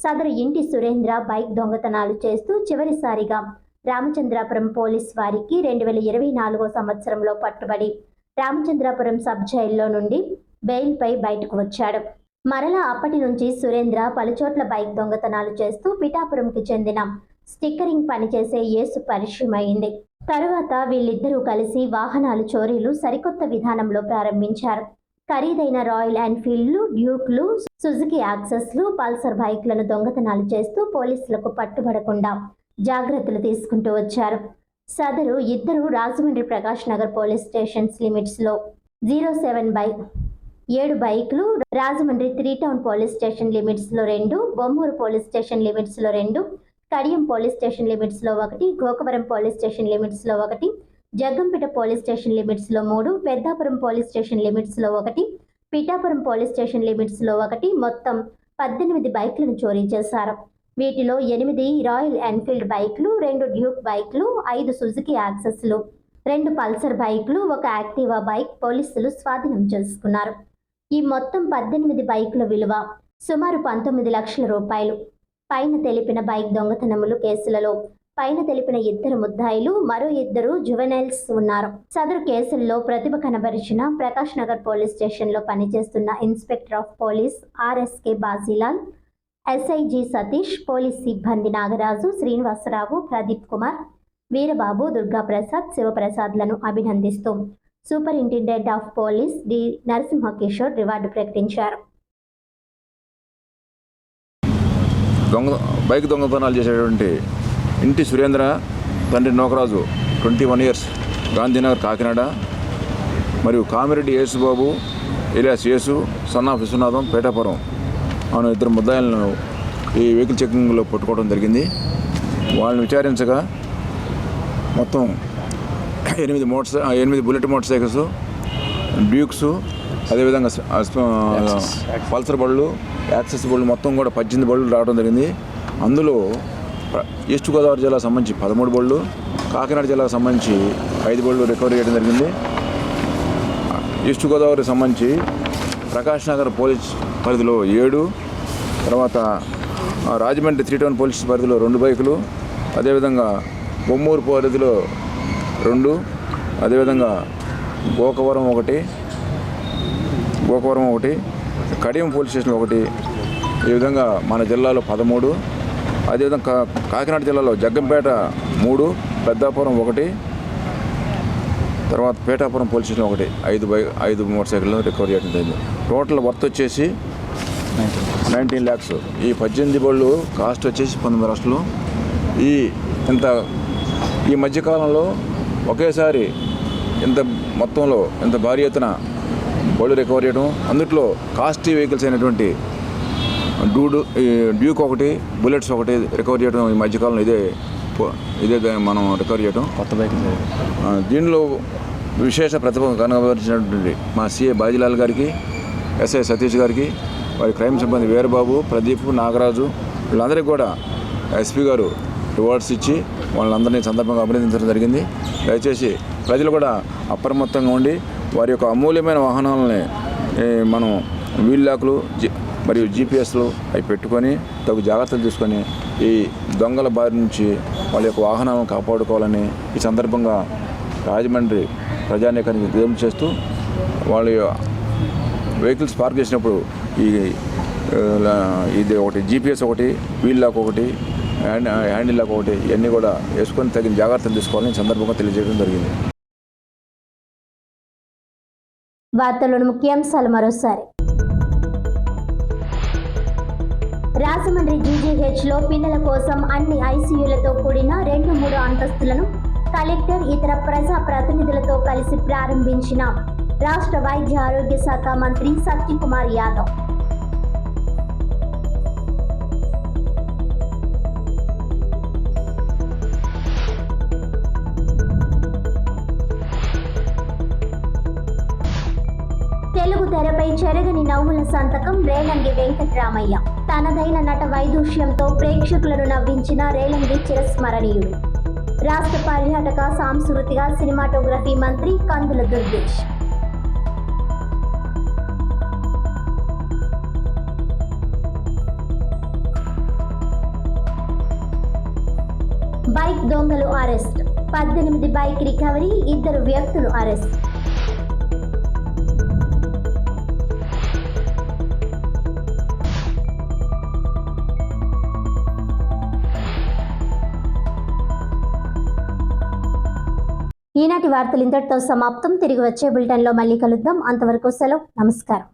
సదరు ఇంటి సురేంద్ర బైక్ దొంగతనాలు చేస్తూ చివరిసారిగా రామచంద్రాపురం పోలీస్ వారికి 2024 సంవత్సరంలో పట్టుబడి రామచంద్రాపురం సబ్ జైల్లో నుండి బెయిల్పై బయటకు వచ్చాడు. మరలా అప్పటి నుంచి సురేంద్ర పలుచోట్ల బైక్ దొంగతనాలు చేస్తూ పిఠాపురంకి చెందిన స్టిక్కరింగ్ పనిచేసే యేసు పరిచయమైంది. తరువాత వీళ్ళిద్దరూ కలిసి వాహనాలు చోరీలు సరికొత్త విధానంలో ప్రారంభించారు. ఖరీదైన రాయల్ ఎన్ఫీల్డ్లు, డ్యూక్లు, సుజుకి యాక్సెస్లు, పల్సర్ బైక్లను దొంగతనాలు చేస్తూ పోలీసులకు పట్టుబడకుండా జాగ్రత్తలు తీసుకుంటూ వచ్చారు. సదరు ఇద్దరు రాజమండ్రి ప్రకాష్ నగర్ పోలీస్ స్టేషన్స్ లిమిట్స్లో 07/7 బైక్లు, రాజమండ్రి 3 టౌన్ పోలీస్ స్టేషన్ లిమిట్స్లో 2, బొమ్మూరు పోలీస్ స్టేషన్ లిమిట్స్లో 2, కడియం పోలీస్ స్టేషన్ లిమిట్స్లో 1, గోకవరం పోలీస్ స్టేషన్ లిమిట్స్లో 1, జగ్గంపేట పోలీస్ స్టేషన్ లిమిట్స్లో 3, పెద్దాపురం పోలీస్ స్టేషన్ లిమిట్స్లో 1, పిఠాపురం పోలీస్ స్టేషన్ లిమిట్స్లో 1, మొత్తం 18 బైక్లను చోరీ చేశారు. వీటిలో 8 రాయల్ ఎన్ఫీల్డ్ బైక్లు, 2 డ్యూక్ బైక్లు, 5 సుజుకి యాక్సెస్లు, 2 పల్సర్ బైక్లు, 1 యాక్టివా బైక్ పోలీసులు స్వాధీనం చేసుకున్నారు. ఈ మొత్తం 18 బైకుల విలువ సుమారు 19 లక్షల రూపాయలు. పైన తెలిపిన బైక్ దొంగతనములు కేసులలో పైన తెలిపిన 2 ముద్దాయిలు, మరో 2 జువెనైల్స్ ఉన్నారు. సదరు కేసుల్లో ప్రతిభ కనబరిచిన ప్రకాష్ నగర్ పోలీస్ స్టేషన్లో పనిచేస్తున్న inspector of police RSK Bajilal, SIG Satish, police సిబ్బంది నాగరాజు, శ్రీనివాసరావు, ప్రదీప్ కుమార్, వీరబాబు, దుర్గాప్రసాద్, శివప్రసాద్లను అభినందిస్తూ superintendent of police D Narasimhakishore reward ప్రకటించారు. బైక్ దొంగతనాలు చేసేటువంటి ఇంటి సురేంద్ర, తండ్రి నోకరాజు 21 years, గాంధీనగర్, కాకినాడ, మరియు కామిరెడ్డి యేసుబాబు ఇలియాస్ యేసు, సన్నాఫ్ విశ్వనాథం, పేటాపురం అనే 2 ముద్దాయిలను ఈ వెహికల్ చెకింగ్లో పట్టుకోవడం జరిగింది. వాళ్ళని విచారించగా మొత్తం 8 బుల్లెట్ మోటార్ సైకిల్స్, డ్యూక్స్, అదేవిధంగా పల్సర్ బళ్ళు, యాక్సెస్ బళ్ళు మొత్తం కూడా 18 బళ్ళు రావడం జరిగింది. అందులో ఈస్ట్ గోదావరి జిల్లాకు సంబంధించి 13 బళ్ళు, కాకినాడ జిల్లాకు సంబంధించి 5 బళ్ళు రికవరీ చేయడం జరిగింది. ఈస్ట్ గోదావరికి సంబంధించి ప్రకాష్ నగర్ పోలీస్ పరిధిలో 7, తర్వాత రాజమండ్రి 3 Town పోలీస్ పరిధిలో 2 బైకులు, అదేవిధంగా బొమ్మూరు పరిధిలో 2, అదేవిధంగా గోకవరం 1, కడియం పోలీస్ స్టేషన్ 1, ఈ విధంగా మన జిల్లాలో 13, అదేవిధంగా కాకినాడ జిల్లాలో జగ్గంపేట 3, పెద్దాపురం 1, తర్వాత పేటాపురం పోలీస్ స్టేషన్ 1, 5 మోటార్ సైకిళ్ళు రికవరీ చేయడం జరిగింది. టోటల్ వర్త్ వచ్చేసి 19 lakhs. ఈ 18 బళ్ళు కాస్ట్ వచ్చేసి 19 లక్షలు. ఈ మధ్యకాలంలో ఒకేసారి ఇంత మొత్తంలో ఇంత భారీ ఎత్తున బళ్ళు రికవర్ చేయడం, అందుట్లో కాస్ట్లీ వెహికల్స్ అయినటువంటి డ్యూక్ 1, బుల్లెట్స్ 1 రికవర్ చేయడం ఈ మధ్యకాలంలో ఇదే మనం రికవర్ చేయడం కొత్త బైక్. దీనిలో విశేష ప్రతిభ కనబరిచినటువంటి మా సిఐ బాజీలాల్ గారికి, ఎస్ఐ సతీష్ గారికి, వారి క్రైమ్ సిబ్బంది వీరబాబు, ప్రదీప్, నాగరాజు, వీళ్ళందరికీ కూడా ఎస్పీ గారు రివార్డ్స్ ఇచ్చి వాళ్ళందరినీ సందర్భంగా అభినందించడం జరిగింది. దయచేసి ప్రజలు కూడా అప్రమత్తంగా ఉండి వారి యొక్క అమూల్యమైన వాహనాలని మనం వీల్ లాక్లు మరియు జీపీఎస్లు అవి పెట్టుకొని తగు జాగ్రత్తలు తీసుకొని ఈ దొంగల బారి నుంచి వాళ్ళ యొక్క వాహనాలను కాపాడుకోవాలని ఈ సందర్భంగా రాజమండ్రి ప్రజానీకానికి విజ్ఞప్తి చేస్తూ, వాళ్ళ వెహికల్స్ పార్క్ చేసినప్పుడు ఇది ఒకటి GPS 1, wheel lock 1, handle lock 1, ఇవన్నీ కూడా వేసుకొని తగిన జాగ్రత్తలు తీసుకోవాలని సందర్భంగా తెలియజేయడం జరిగింది. వార్తల్లోని ముఖ్యాంశాలు మరోసారి. రాజమండ్రి జీజీహెచ్లో పిల్లల కోసం అన్ని ఐసీయూలతో కూడిన 2-3 అంతస్తులను కలెక్టర్ ఇతర ప్రజా ప్రతినిధులతో కలిసి ప్రారంభించిన రాష్ట్ర వైద్య ఆరోగ్య శాఖ మంత్రి సత్యకుమార్ యాదవ్. తెలుగు తెరపై చెరగని నవ్వుల సంతకం రేలంగి వెంకట్రామయ్య. తనదైన నట వైదూష్యంతో ప్రేక్షకులను నవ్వించిన రేలంగి చిరస్మరణీయుడు. రాష్ట్ర పర్యాటక సాంస్కృతిక సినిమాటోగ్రఫీ మంత్రి కందుల దుర్గేష్. బైక్ దొంగలు అరెస్ట్. 18 బైక్ రికవరీ, 2 వ్యక్తులు అరెస్ట్. ఈనాటి వార్తలు ఇంతటితో సమాప్తం. తిరిగి వచ్చే బులెటిన్లో మళ్ళీ కలుద్దాం. అంతవరకు సెలవు. నమస్కారం.